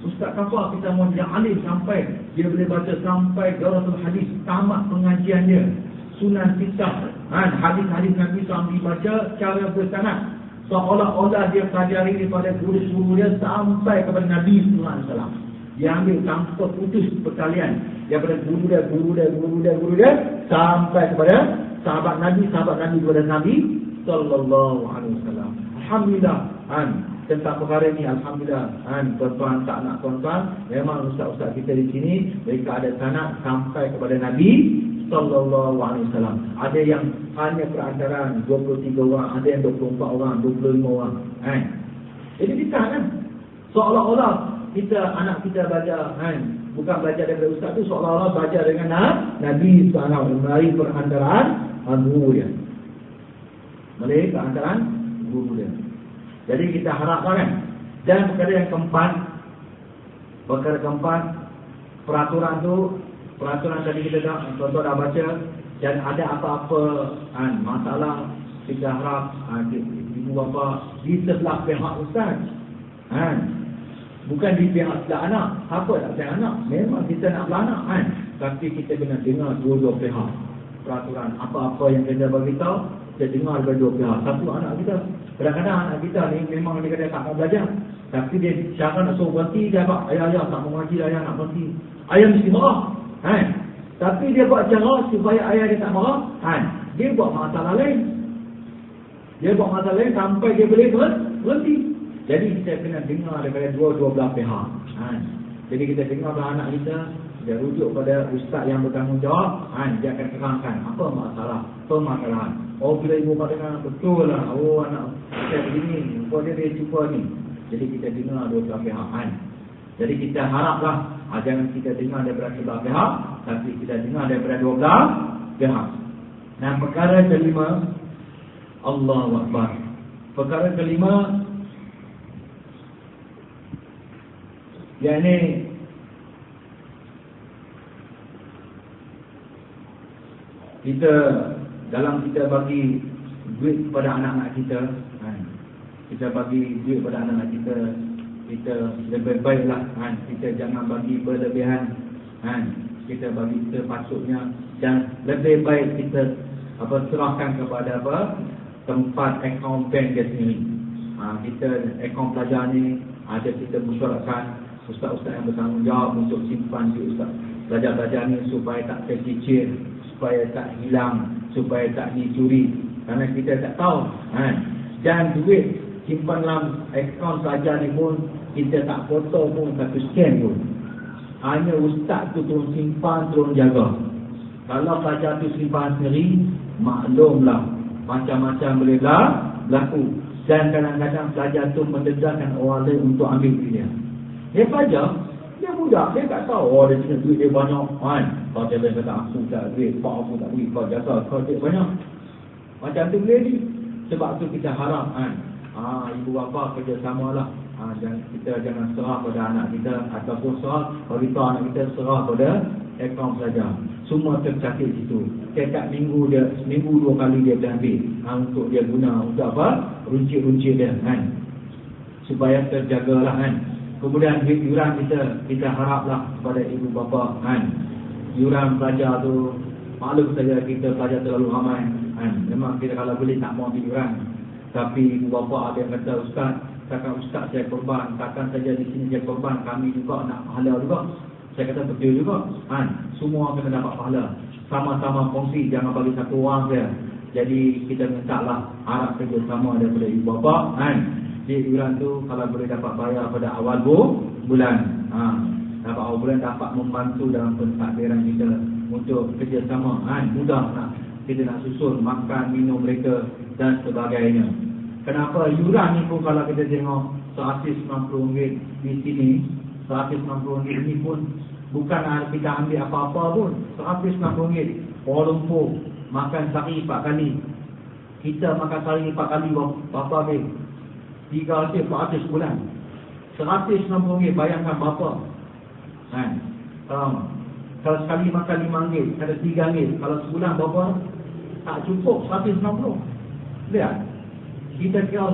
Ustaz kafar kita mau jadi alim sampai dia boleh baca sampai Daratul Hadis, tamat pengajian dia. Sunan Sittah, hadis-hadis Nabi SAW dibaca secara bersanad, seolah-olah dia pelajari daripada guru-guru dia sampai kepada Nabi SAW. Dia ambil tanpa putus perkalian daripada guru dia sampai kepada sahabat Nabi kepada Nabi SAW. Alhamdulillah. Tentang perkara ini alhamdulillah. Tuan-tuan tak nak tuan-tuan, memang ustaz-ustaz kita di sini mereka ada sanad sampai kepada Nabi sallallahu alaihi wasallam. Ada yang hanya perantaraan 23 orang, ada yang 24 orang, 25 orang. Jadi kita kan Seolah-olah anak kita belajar bukan belajar daripada ustaz tu, seolah-olah belajar dengan Nabi SAW melalui perantaraan guru dia. Melalui perantaraan guru dia. Jadi kita harapkan kan. Dan perkara yang keempat, peraturan tadi kita dah baca, dan ada apa-apa masalah, kita harap ibu bapa di sebelah pihak ustaz, bukan di pihak sebelah anak. Apa tak sayang anak, memang kita nak belah anak tapi kita kena dengar dua-dua pihak. Peraturan apa-apa yang kita bagi tahu, kita dengar daripada dua pihak. Satu, anak kita, kadang-kadang anak kita ni memang dia kata tak mau belajar, tapi dia cara nak suruh berhenti, dia buat ayah tak mau ngaji, ayah nak berhenti, ayah mesti marah. Tapi dia buat cara supaya ayah dia tak marah, dia buat masalah lain. Dia buat masalah lain sampai dia boleh berhenti. Jadi kita kena dengar daripada dua-dua belah pihak. Jadi kita dengar belah anak kita, dia rujuk pada ustaz yang bertanggungjawab, dia akan terangkan apa masalah, permasalahan. Oh, bila ibu bapa dengar, betul lah, oh anak saya begini, oh dia cuba ni. Jadi kita dengar dua belah pihak. Jadi kita haraplah jangan kita dengar daripada sebelah pihak, tapi kita dengar daripada dua belah pihak. Nah, perkara kelima, Allahu Akbar. Perkara kelima, yakni kita dalam kita bagi duit kepada anak-anak kita, kita bagi duit kepada anak-anak kita, kita lebih baiklah kita jangan bagi berlebihan, kita bagi sepatutnya, dan lebih baik kita serahkan kepada tempat akaun bank dia sendiri. Kita akaun pelajar ni ada kita mesyuaratkan ustaz-ustaz yang bertanggungjawab untuk simpan duit ustaz pelajar-pelajar ni supaya tak tercicir, supaya tak hilang, supaya tak dicuri, kerana kita tak tahu. Dan duit simpan dalam akaun pelajar ni pun kita tak foto pun, satu scan pun, hanya ustaz tu turun simpan, turun jaga. Kalau pelajar tu simpan sendiri, maklumlah macam-macam boleh berlaku. Dan kadang-kadang pelajar tu mendedahkan orang lain untuk ambil duit dia. Dia pelajar, dia budak, dia tak tahu dia punya duit dia banyak. Kalau dia kata aku tak duit, pak aku tak duit, kau jasa kau duit banyak, macam tu boleh ni. Sebab tu kita harap ibu bapa kerjasamalah. Dan kita jangan serah pada anak kita, ataupun serah bagi tahu anak kita, serah pada akaun pelajar. Semua tercatat situ. Setiap minggu dia, seminggu 2 kali dia boleh ambil untuk dia guna untuk runcit-runcit dia supaya terjagalah Kemudian yuran kita haraplah kepada ibu bapa yuran pelajar tu, maklum saja kita pelajar terlalu ramai memang kita kalau boleh tak mau ambil yuran, tapi ibu bapa ada yang kata, ustaz, takkan ustaz saya korban, takkan saja di sini saya korban, kami juga nak pahala juga. Saya kata betul juga. Semua kena dapat pahala. Sama-sama kongsi, jangan bagi satu orang saja. Jadi kita mintalah harap kerjasama daripada ibu bapa. Jadi yuran tu kalau boleh dapat bayar pada awal bulan. Dapat awal bulan dapat membantu dalam pentadbiran kita untuk kerjasama. Mudah nak kita nak susun makan, minum mereka dan sebagainya. Kenapa yuran ni pun kalau kita tengok RM190 di sini, RM190 ini pun bukan kita ambil apa-apa pun. RM190 Kuala Lumpur makan sehari 4 kali. Kita makan sehari 4 kali berapa habis? 300-400 bulan. RM190, bayangkan berapa? Kalau sekali makan RM5, ada RM3. Kalau sebulan berapa? Tak cukup RM190. Lihat. Kita kira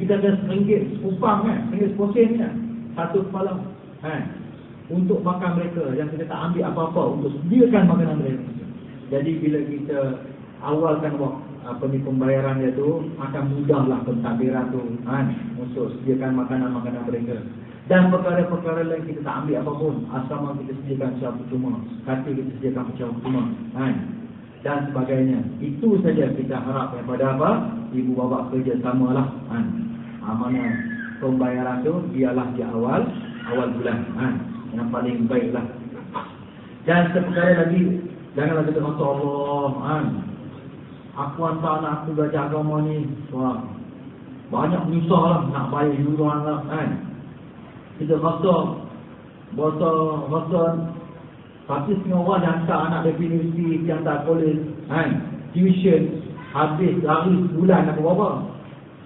RM1 upang RM1 satu kepala untuk makan mereka, yang kita tak ambil apa-apa untuk sediakan makanan mereka. Jadi bila kita awalkan pembayaran dia tu, akan mudahlah pentadbiran tu untuk sediakan makanan-makanan mereka. Dan perkara-perkara lain kita tak ambil apa pun, asrama kita sediakan secara percuma, kata kita sediakan secara percuma dan sebagainya. Itu saja kita harap daripada ibu bapa kerjasamalah. Mana pembayaran tu ialah di awal bulan, yang paling baiklah. Dan seperkara lagi, janganlah kita kata Allah, aku hantar anak aku belajar agama ni, banyak menyusah lah nak bayar yuran lah Kita rasa tapi setengah orang dah hantar anak dari universiti, dia hantar kolej, tuition, habis lari sebulan apa berapa?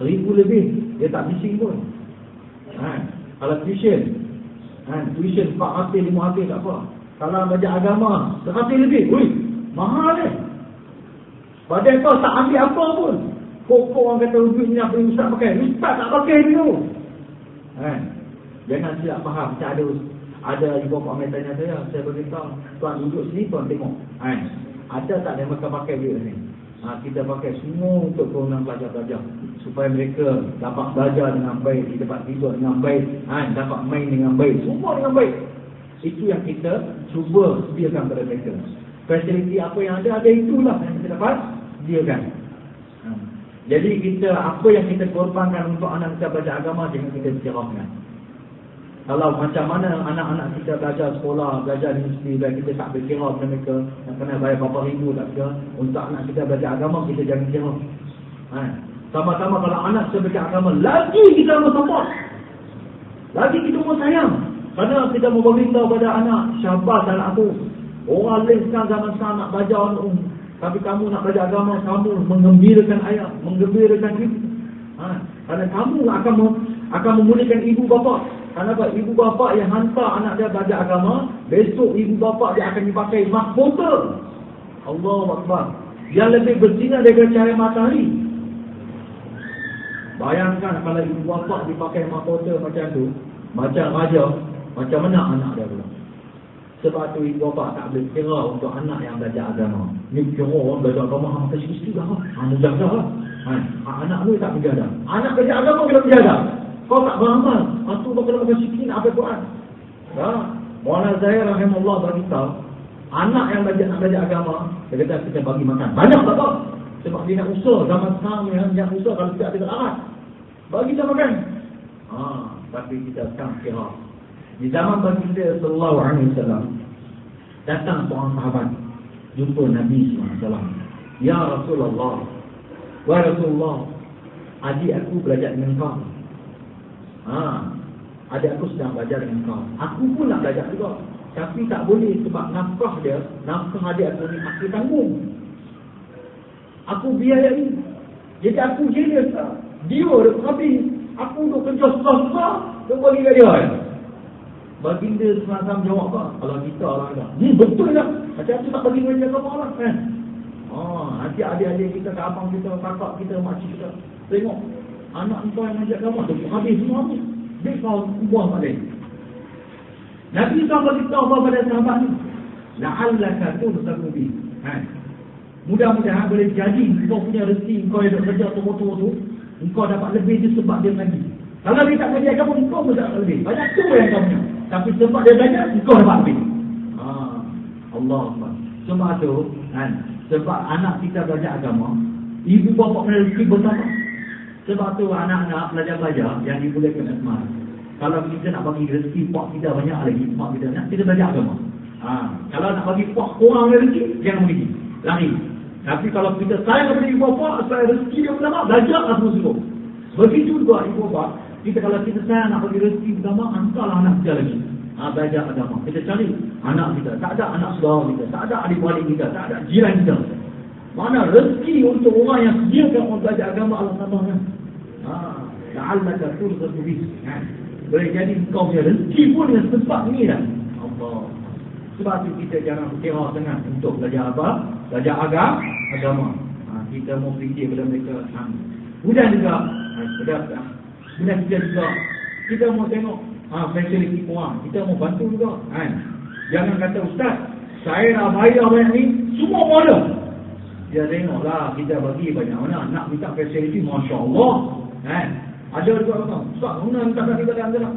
1,000 lebih, dia tak bising pun. Kalau tuition 400, 500 tak apa. Kalau belajar agama 100 lebih, mahal ni. Padahal kau tak ambil apa pun. Kok orang kata duit ni apa yang ustaz pakai? Ustaz tak pakai dulu. Jangan silap faham. Macam ada ibu bapa mai tanya saya beritahu, tuan duduk sini, tuan tengok. Ada tak yang mereka pakai duit ni? Kita pakai semua untuk keundangan pelajar-pelajar supaya mereka dapat belajar dengan baik, dapat tidur dengan baik, dapat main dengan baik, semua dengan baik. Itu yang kita cuba sediakan kepada mereka. Fasiliti apa yang ada itulah yang kita dapat sediakan. Jadi kita, apa yang kita korbankan untuk anak kita belajar agama, jangan kita cerahkan. Kalau macam mana anak-anak kita belajar sekolah, belajar di universiti, dan kita tak berkira pada mereka yang kena bayar berapa ribu tak kira, untuk anak kita belajar agama, kita jangan kira. Sama-sama kalau anak kita belajar agama, lagi kita mau support, lagi kita mau sayang. Kerana kita mau beritahu pada anak, syabas anakku, orang lain sekarang zaman sekarang nak belajar tapi kamu nak belajar agama, kamu menggembirakan ayah, menggembirakan ibu. Kerana kamu akan memulihkan ibu bapa. Kenapa? Ibu bapa yang hantar anak dia belajar agama, besok ibu bapa dia akan dipakai mahkota. Allahu Akbar. Yang lebih bersinar daripada cahaya matahari. Bayangkan kalau ibu bapa dipakai mahkota macam tu, macam raja, macam mana anak dia pula? Sebab tu ibu bapa tak boleh kira untuk anak yang belajar agama. Ni kira orang belajar agama, kasih mesti dah. Mudah-mudah lah. Anak ni tak berjadah. Anak belajar agama kena berjadah. Kau tak beramal, tu kau kena makan sikin apa Quran. Maulana Zahir rahimahullah beritahu, anak yang nak belajar agama, dia kata kita bagi makan banyak tak apa. Sebab dia nak usaha, zaman sekarang yang usaha kalau tidak ada larat, bagi dia makan. Tapi kita sekarang kira. Di zaman baginda sallallahu alaihi wasallam, datang seorang sahabat jumpa Nabi SAW. Ya Rasulullah, wahai Rasulullah, adik aku belajar dengan kau. Adik aku sedang belajar dengan kau. Aku pun nak belajar juga. Tapi tak boleh sebab nafkah adik aku ni aku tanggung. Aku biayai. Jadi aku jenis lah. Dia dah habis. Aku duk kerja susah-susah. Dia bagi kat dia. Baginda semacam jawab apa? Kalau kita orang dah. Betul tak? Macam tu tak bagi kerja kamu orang kan? Nanti adik-adik kita, abang kita, kakak kita, makcik kita. Tengok. Anak kau yang ajak kamu, habis semua habis. Dia kau buang balik. Nabi SAW beritahu kepada sahabat ni, la'allaka turzaku bi. Mudah-mudahan boleh jadi kau punya rezeki, kau yang kerja tunggu-tunggu tu, engkau dapat lebih dia sebab dia lagi. Kalau dia tak kerja kamu, engkau pun dapat lebih. Banyak tu yang kau punya. Tapi sebab dia belajar, engkau dapat lebih. Allah Akbar. Sebab tu, sebab anak kita belajar agama, ibu bapa kena rezeki bersama. Sebab tu anak-anak belajar-belajar yang dibolehkan asma. Kalau kita nak bagi rezeki pak kita banyak lagi, mak kita nak, kita belajar agama. Kalau nak bagi pak kurang rezeki, jangan bagi. Lari. Tapi kalau kita sayang kepada ibu bapa, supaya rezeki dia pertama, belajar sungguh-sungguh. Begitu juga ibu bapa, kita kalau kita sayang nak bagi rezeki pertama, hantarlah anak kita lagi. Belajar agama. Kita cari anak kita, tak ada anak saudara kita, tak ada adik-adik kita, tak ada jiran kita. Mana rezeki untuk orang yang sediakan orang belajar agama Allah tambahkan. La'allaka turzaku bi. Boleh jadi kau punya rezeki pun dengan sebab ni dah. Allah. Sebab tu kita jangan kira sangat untuk belajar apa? Belajar agama. Kita mau fikir pada mereka. Mudah juga. Mudah juga. Kita mau tengok fasiliti orang. Kita mau bantu juga. Jangan kata ustaz, saya nak bayar banyak ni, semua mau ada. Dia tengoklah kita bagi banyak mana. Nak minta fasiliti, Masya Allah. Ada juga orang, ustaz, mana minta bagi pada anda nak?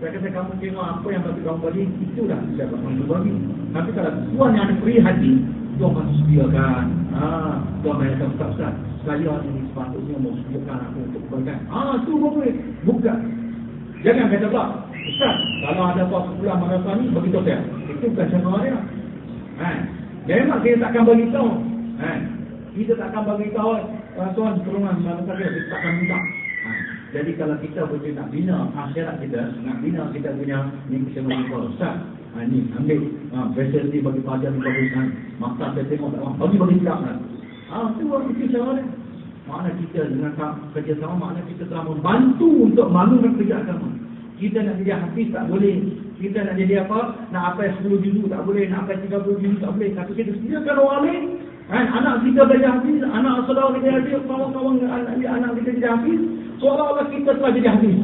Saya kata kamu tengok apa yang kamu bagi, itulah saya akan bagi. Tapi kalau tuan yang ada free hati, tuan akan sediakan. Tuan bayar ustaz, saya ini sepatutnya mau sediakan aku untuk kebaikan. Tu boleh. Bukan. Jangan kata pula, ustaz, kalau ada apa sebulan marasa ni, beritahu saya. Itu bukan cara dia. Memang kita takkan beritahu. Kita takkan beritahu, tuan pertolongan, kita takkan minta. Jadi kalau kita boleh nak bina akhirat kita, nak bina kita punya ni kita boleh Ustaz. Ni ambil fasiliti bagi pelajar di bagian masa saya tengok tak bagi tidak kan. Tu itu cara dia. Makna kita dengan kerjasama, makna kita telah membantu untuk membangun kerja agama. Kita nak jadi hafiz tak boleh. Kita nak jadi apa? Nak apa 10 juzuk tak boleh, nak apa 30 juzuk tak boleh. Tapi kita sediakan orang lain. Anak kita belajar hafiz, anak saudara kita hafiz, kawan-kawan anak kita jadi hafiz. Seolah-olah kita telah jadi hafiz.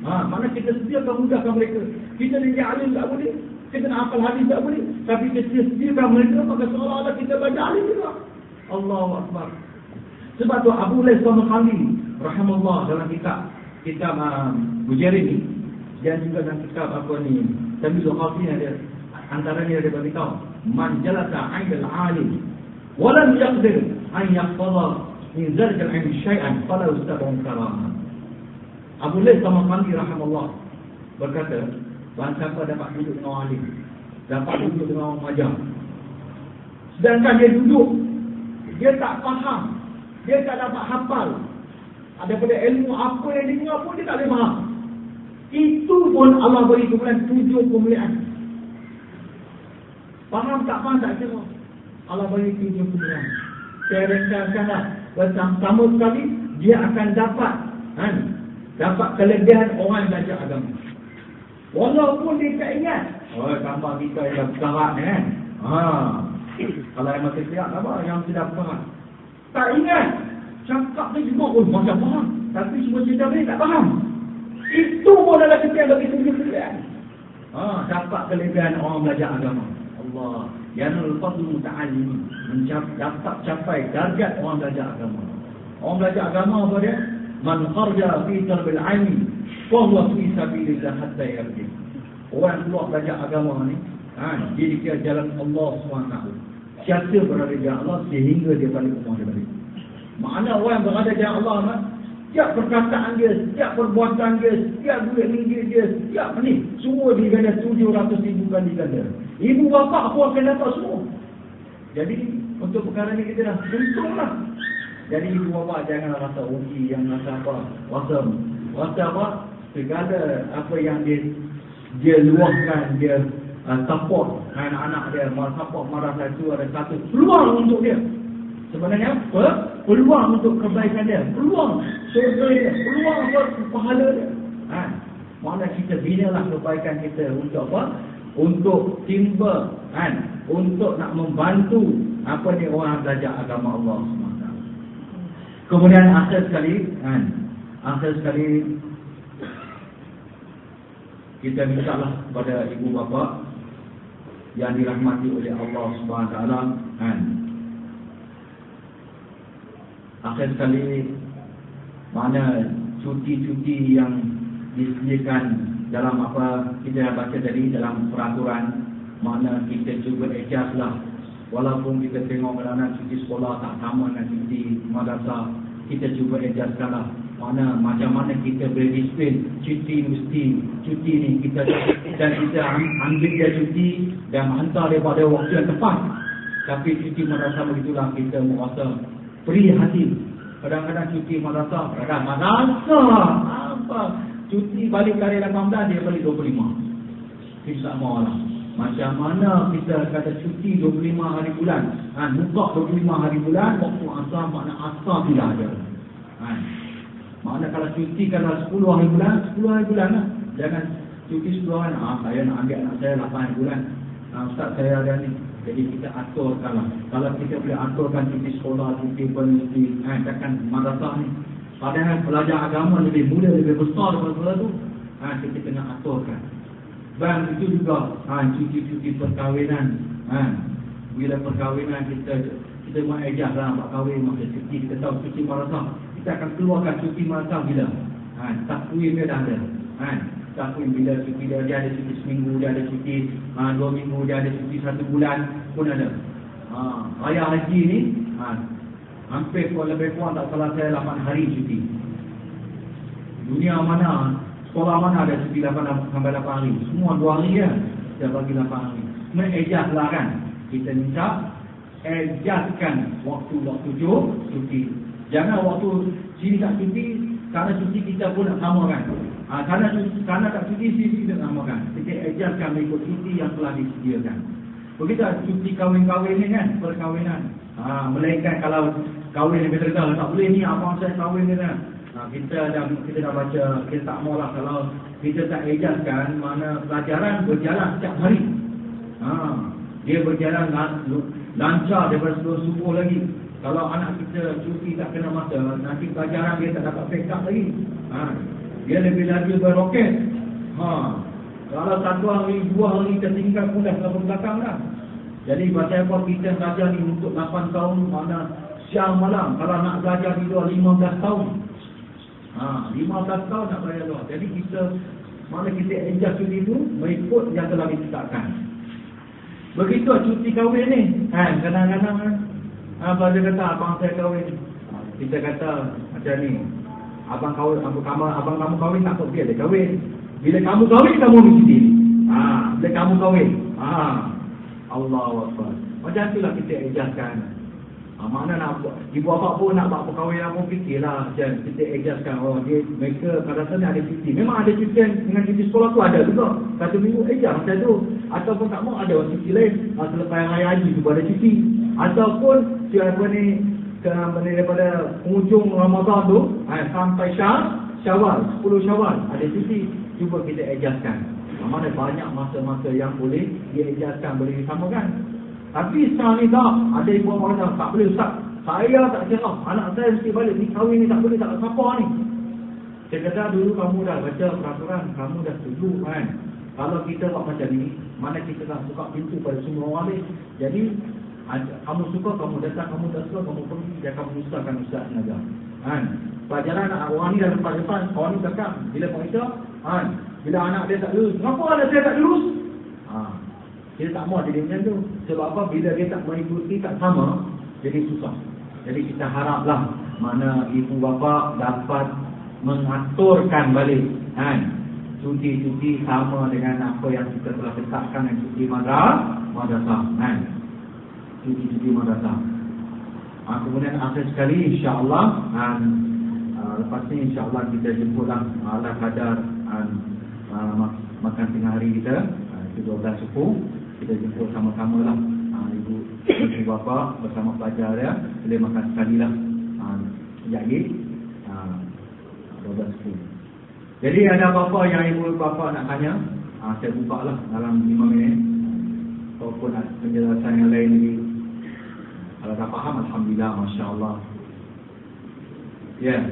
Mana kita sediakan mudahkan mereka. Kita jadi alim tak boleh. Kita nak hafal hadis tak boleh. Tapi kita sediakan mereka, maka seolah-olah kita belajar alim juga. Allahu Akbar. Sebab tu Abu Lays Al-Khalili rahimahullah dalam kitab Bujairi ni, dan juga dalam kitab apa ni Tamizul Khafi ada antaranya dia beritahu man jalasa 'inda al-'alim wa lam yaqdir an yahfaza min zalika al-'ilm shay'an fala yustabun karamah. Abu Lays Al-Khalili rahimahullah berkata, barang siapa dapat duduk dengan alim, dapat duduk dengan orang majah, sedangkan dia duduk, dia tak faham, dia tak dapat hafal daripada ilmu apa yang dia dengar pun dia tak boleh faham. Itu pun Allah beri kemuliaan 7 kemuliaan. Faham tak faham tak kira, Allah beri 7 kemuliaan. Saya ringkaskanlah, pertama sekali dia akan dapat kelebihan orang yang belajar agama. Walaupun dia tak ingat, tambah kita yang berkarat ni kan. Kalau yang masih siap apa, yang tidak berkarat tak ingat, cakap dia juga macam faham, tapi semua cerita dia tak faham. Itu pun adalah kita bagi 7 kemuliaan. Dapat kelebihan orang belajar agama. Allah, yanul fadlu muta'allim, dapat capai darjat orang belajar agama. Orang belajar agama apa dia? Man kharja fi talbil ilmi fa huwa fi sabilillah hatta yarji. Orang keluar belajar agama ni, dia dikira jalan Allah SWT. Siapa berada di jalan Allah sehingga dia balik rumah dia balik. Makna orang yang berada di jalan Allah, setiap perkataan dia, setiap perbuatan dia, setiap duit ringgit dia, setiap ni, semua diganda 700,000 kali ganda. Ibu bapa aku akan dapat semua. Jadi untuk perkara ni kita dah untunglah. Jadi ibu bapa jangan rasa rugi, yang rasa apa, rasa apa, segala apa yang dia luahkan, dia support anak-anak dia, support madrasah itu ada satu peluang untuk dia. Sebenarnya apa? Peluang untuk kebaikan dia, peluang surga dia, peluang buat pahala dia. Makna kita binalah kebaikan kita untuk apa? Untuk timba, untuk nak membantu apa ni orang belajar agama Allah SWT. Kemudian akhir sekali kita mintalah kepada ibu bapa yang dirahmati oleh Allah SWT. Akhir sekali, mana cuti-cuti yang disediakan dalam apa kita baca tadi dalam peraturan, makna kita cuba adjust lah. Walaupun kita tengok kadang-kadang cuti sekolah tak sama dengan cuti madrasah, kita cuba adjustkan lah. Mana macam mana kita boleh disiplin cuti ni kita, dan kita ambil dia cuti dan hantar dia pada waktu yang tepat. Tapi cuti madrasah begitulah, kita merasa perih hati. Kadang-kadang cuti madrasah, apa cuti balik hari 18 dia balik 25. Kita maulah. Macam mana kita kata cuti 25 hari bulan, buka 25 hari bulan, waktu asar makna asar tidak ada. Makna kalau cuti kalau 10 hari bulan lah. Jangan cuti 10 hari, saya nak ambil anak saya 8 hari bulan. Ustaz saya ada ni. Jadi kita aturkanlah. Kalau kita boleh aturkan cuti sekolah, cuti peneliti, takkan madrasah ni. Padahal pelajar agama lebih muda, lebih besar daripada tu. Kita kena aturkan. Dan itu juga cuti-cuti perkahwinan. Bila perkahwinan kita mau ejah lah nak kahwin, masa cuti kita tahu cuti madrasah. Kita akan keluarkan cuti madrasah bila? Takwim dia dah ada. Takwim bila cuti dia ada cuti seminggu, dia ada cuti 2 minggu, dia ada cuti 1 bulan pun ada. Raya haji ni hampir lebih kurang tak salah saya 8 hari cuti. Dunia mana, sekolah mana ada cuti 8 sampai 8 hari. Semua 2 hari je dia bagi 8 hari. Mengejah lah kan. Kita minta ejaskan waktu-waktu cuti. Jangan waktu sini tak cuti, Kerana cuti kita pun nak samakan. Kerana tak cuti kita nak samakan. Kita adjustkan mengikut cuti yang telah disediakan. Begitu cuti kahwin-kahwin ni kan, perkahwinan. Melainkan kalau kahwin ni kita kata tak boleh ni, abang saya kahwin ni kan. Kita dah baca, kita tak maulah kalau kita tak adjustkan, mana pelajaran berjalan setiap hari. Dia berjalan lancar daripada sebelum subuh lagi. Kalau anak kita cuti tak kena masa, nanti pelajaran dia tak dapat pick up lagi. Dia lebih lagi beroket. Kalau satu hari, 2 hari tertinggal pun dah ke belakang dah. Jadi pasal apa kita belajar ni untuk 8 tahun, mana siang malam. Kalau nak belajar di luar 15 tahun. 15 tahun nak belajar luar. Jadi kita, mana kita adjust cuti itu mengikut yang telah ditetapkan. Begitu cuti kahwin ni. Kadang-kadang pada kata abang saya kahwin. Kita kata macam ni. Abang kamu kahwin tak kau dia kahwin. Bila kamu kahwin kamu mesti. Bila kamu kahwin. Allahu Akbar. Macam itulah kita adjustkan. Mana nak ibu bapa pun nak buat perkahwinan pun fikirlah macam kita adjustkan. Mereka pada sana ada cuti. Memang ada cuti dengan cuti sekolah tu ada juga. 1 minggu adjust macam tu. Ataupun tak mau ada cuti lain. Selepas yang raya haji tu ada cuti. Ataupun siapa ni daripada penghujung Ramadan tu sampai Syawal, 10 Syawal ada cuti. Cuba kita adjustkan. Mana banyak masa-masa yang boleh di-adjustkan, boleh disamakan. Tapi sekarang ni tak. Ada ibu orang kata, tak boleh Ustaz. Saya tak kira. Anak saya mesti balik. Ni kahwin ni tak boleh, tak siapa ni. Saya kata dulu kamu dah baca peraturan. Kamu dah setuju kan. Kalau kita buat macam ni, mana kita dah buka pintu pada semua orang ni. Jadi, kamu suka, kamu datang, kamu tak suka, kamu pergi. Dia akan menyusahkan Ustaz saja. Pelajaran orang ni dah depan-depan. Orang ni cakap, bila mereka, bila anak dia tak lulus. Kenapa anak saya tak lulus? Kita tak mau jadi macam tu. Sebab apa? Bila dia tak mengikuti, tak sama, jadi susah. Jadi kita haraplah mana ibu bapa dapat mengaturkan balik cuti-cuti sama dengan apa yang kita telah letakkan, yang cuti madrasah. Cuti-cuti madrasah. Kemudian akhir sekali insya-Allah lepas ni insya-Allah kita jemputlah ala kadar makan tengah hari kita. 12 suku. Kita jemput sama-sama lah ibu bapa bersama pelajar dia. Boleh makan sekali lah sekejap lagi 12 suku. Jadi ada apa-apa yang ibu bapa nak tanya, saya buka lah dalam 5 minit. Ataupun penjelasan yang lain lagi. Kalau dah faham, Alhamdulillah, Masya Allah. Ya.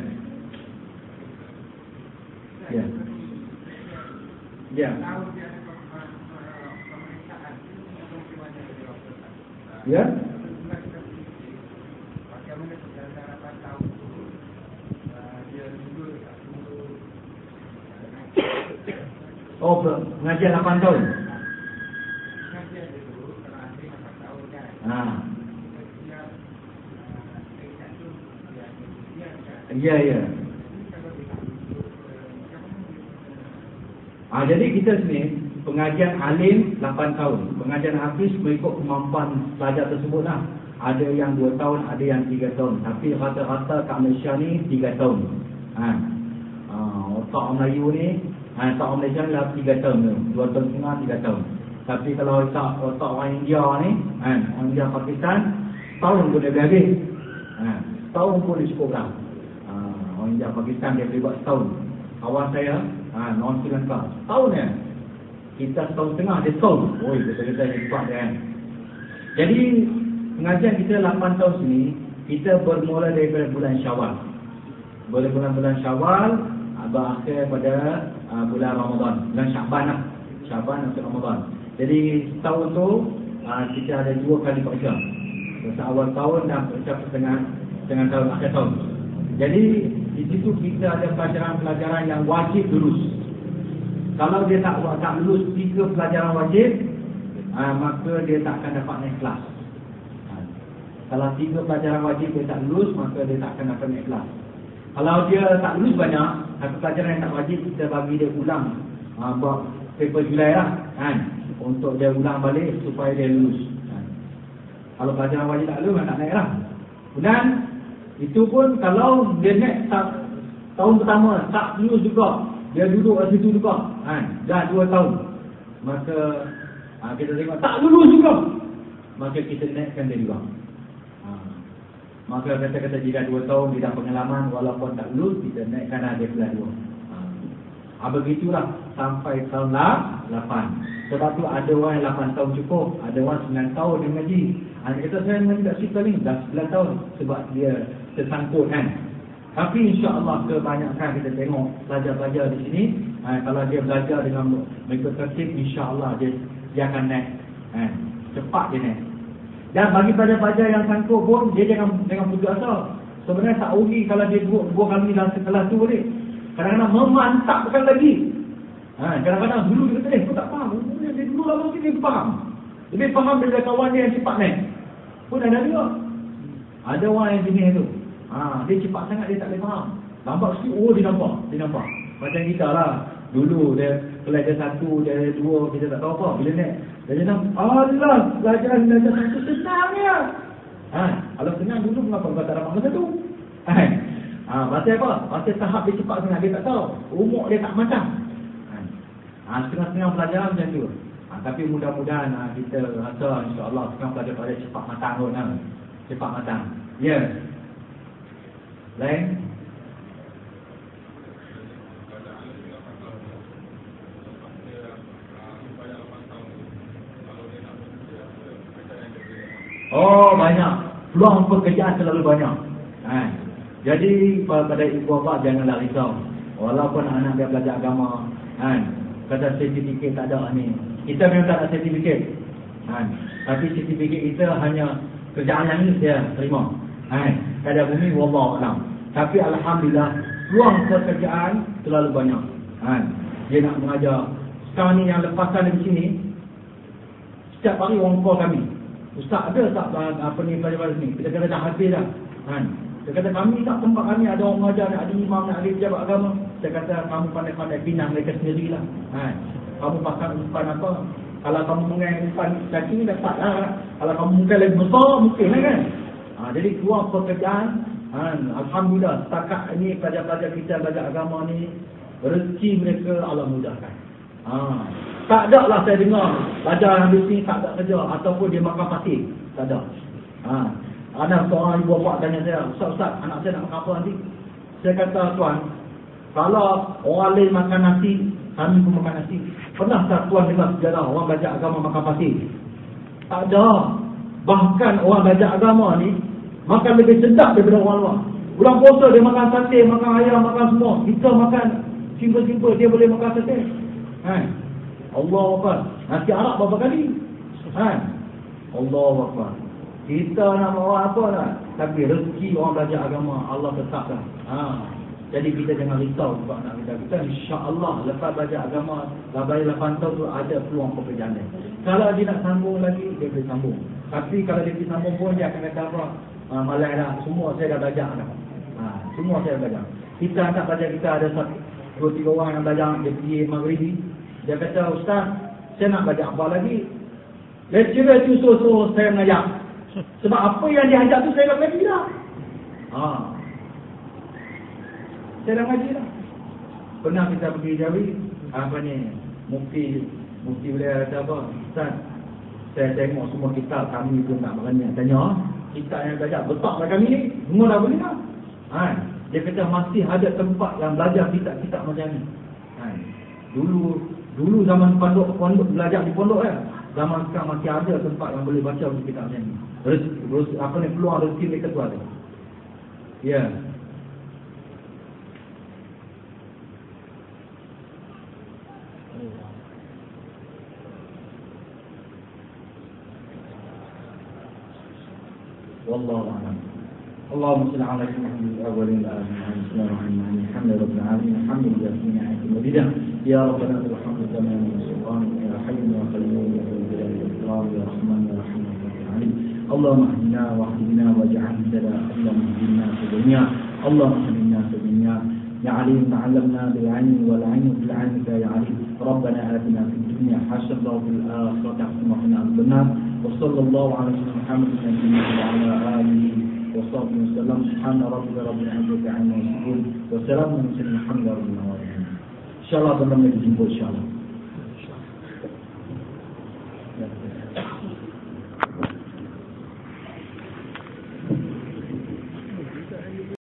Oh, pengajian 8 tahun. Ya. Jadi kita sini pengajian alim 8 tahun. Pengajian hafiz mengikut kemampuan pelajar tersebut lah. Ada yang 2 tahun, ada yang 3 tahun. Tapi rata-rata kat Malaysia ni 3 tahun. Otak Melayu ni, otak Malaysia ni lah 3 tahun tu. 2 tahun setengah, 3 tahun. Tapi kalau otak orang India ni, orang India Pakistan, tahun pun dia boleh habis. Tahun pun dia cukup lah. Orang India Pakistan dia boleh buat setahun. Kawan saya, non-Sri Lanka, tahun ya. Kita setahun setengah, dia setahun. Kita hebat dia kan. Jadi, pengajian kita 8 tahun sini, kita bermula daripada bulan Syawal. Bulan Syawal, berakhir pada bulan Ramadan. Bulan Syaban lah. Syaban atau Ramadan. Jadi, setahun tu, kita ada 2 kali paksa. Masa awal tahun dan setengah tahun, akhir tahun. Jadi, di situ kita ada pelajaran-pelajaran yang wajib lulus. Kalau dia tak lulus 3 pelajaran wajib, maka dia tak akan dapat naik kelas. Kalau 3 pelajaran wajib dia tak lulus, maka dia tak akan dapat naik kelas. Kalau dia tak lulus banyak, satu pelajaran yang tak wajib, kita bagi dia ulang buat paper Julai lah untuk dia ulang balik supaya dia lulus. Kalau pelajaran wajib tak lulus, tak naik lah. Dan itu pun kalau dia naik tahun pertama tak lulus juga, dia duduk kat situ juga, dah 2 tahun, maka kita tengok tak lulus juga, maka kita naikkan dia juga. Maka kata-kata dia dah 2 tahun, dia dah pengalaman, walaupun tak lulus, kita naikkan dia kelas 2. Begitulah sampai tahun 8. Sebab tu ada orang yang 8 tahun cukup, ada orang 9 tahun dia mengaji. Dia kata saya mengaji tak cerita ni dah 9 tahun sebab dia tersangkut kan. Tapi insya-Allah kebanyakan kita tengok pelajar-pelajar di sini, kalau dia belajar dengan mengikut tertib, insya-Allah dia akan naik. Cepat dia naik. Dan bagi pelajar-pelajar yang sangkut pun, dia jangan putus asa. Sebenarnya tak rugi kalau dia dua kali dalam kelas tu boleh. Kadang-kadang memantapkan lagi. Kadang-kadang dulu dia kata, aku tak faham. Dia dulu lama sikit dia faham. Lebih faham daripada kawan dia yang cepat naik. Pun ada juga. Ada orang yang jenis tu. Dia cepat sangat dia tak boleh faham. Lambat sikit, dia nampak. Macam kita lah. Dulu dia pelajar 1, dia 2, kita tak tahu apa. Bila naik, dia nampak, Allah, pelajaran 1 senang ya. Kalau senang dulu, kenapa kau tak dapat masa tu? Pasal apa? Pasal tahap dia cepat sangat, dia tak tahu. Umur dia tak macam. Setengah-setengah pelajaran macam tu. Tapi mudah-mudahan kita rasa insya-Allah setengah pelajar-pelajar cepat matang pun. Cepat matang. Ya. Lain? Banyak. Peluang pekerjaan terlalu banyak. Jadi pada ibu bapa janganlah risau. Walaupun anak dia belajar agama, kata sertifikat tak ada ni. Kita memang tak ada sertifikat. Tapi sertifikat kita hanya kerjaan yang ini saya terima. Kada bumi wallahu alam. Tapi alhamdulillah peluang pekerjaan terlalu banyak. Dia nak mengajar. Sekarang ni yang lepasan di sini, setiap hari orang call kami. Ustaz ada tak pelajar ni? Kita kata dah habis dah. Dia kata kami tak tempat kami ada orang mengajar, ada imam, ada pejabat agama. Saya kata kamu pandai-pandai pinang mereka sendirilah. Kamu pasang umpan apa? Kalau kamu mengenai umpan kaki ni dapat lah. Kalau kamu mungkin lagi besar mungkin lah kan. Jadi keluar pekerjaan. Alhamdulillah setakat ini pelajar-pelajar kita belajar agama ni rezeki mereka Allah mudahkan. Tak ada lah saya dengar pelajar yang di sini tak ada kerja ataupun dia makan pasir. Tak ada. Ada seorang ibu bapa tanya saya, Ustaz, anak saya nak makan apa nanti? Saya kata, tuan, kalau orang lain makan nasi, kami pun makan nasi. Pernah tak tuan dengar sejarah orang belajar agama makan pasir? Tak ada. Bahkan orang belajar agama ni makan lebih sedap daripada orang luar. Bulan puasa dia makan sate, makan ayam, makan semua. Kita makan simple-simple, dia boleh makan sate. Allah Akbar. Nasi Arab berapa kali? Allah Akbar. Kita nak bawa apa lah. Tapi rezeki orang belajar agama Allah tetapkan. Jadi kita jangan risau sebab nak kita insya-Allah lepas belajar agama lebih 8 tahun tu ada peluang pekerjaan dia. Kalau dia nak sambung lagi dia boleh sambung. Tapi kalau dia pergi sambung pun dia akan kata apa? Malah dah semua saya dah belajar dah. Semua saya dah belajar. Kita anak belajar kita ada 2-3 orang yang belajar dia pergi Maghribi. Dia kata ustaz saya nak belajar apa lagi? Lecturer tu suruh saya mengajar. Sebab apa yang dia ajar tu saya dah mengaji dah. Saya dah mengaji dah. Pernah kita pergi Jawi, Mufti beliau kata apa? Ustaz, saya tengok semua kitab kami pun tak berani tanya. Kitab yang belajar betaklah kami ni, semua dah boleh tak? Dia kata masih ada tempat yang belajar kitab-kitab macam ni. Dulu zaman pondok belajar di pondok zaman sekarang masih ada tempat yang boleh baca kitab macam ni. Peluang rezeki mereka tu ada. Ya. Wallahu a'lam. Allahumma salli ala Muhammad wa ala alihi wa sahbihi. Alhamdulillah alamin. Alhamdulillah alhamdulillah. Ya rabbana alhamdu kama subhanahu ya hayyu ya qayyum ya dzal jalali ya rahman ya rahim ya alim. Allahumma ihdina wa hdina waj'al lana Allahumma ihdina fi dunya. Allahumma ihdina fi dunya. Ya alim ta'allamna bil 'ilmi wal 'ilmi bil 'ilmi ya alim. Rabbana atina fid dunya hasanatan wa fil akhirati hasanatan wa qina adhaban nar. Wa sallallahu ala Muhammad wa ala alihi wasallam. Subhana rabbika rabbil izzati amma yasifun wa salamun alal mursalin walhamdulillahi rabbil alamin. InsyaAllah benar-benar dijemput insyaAllah.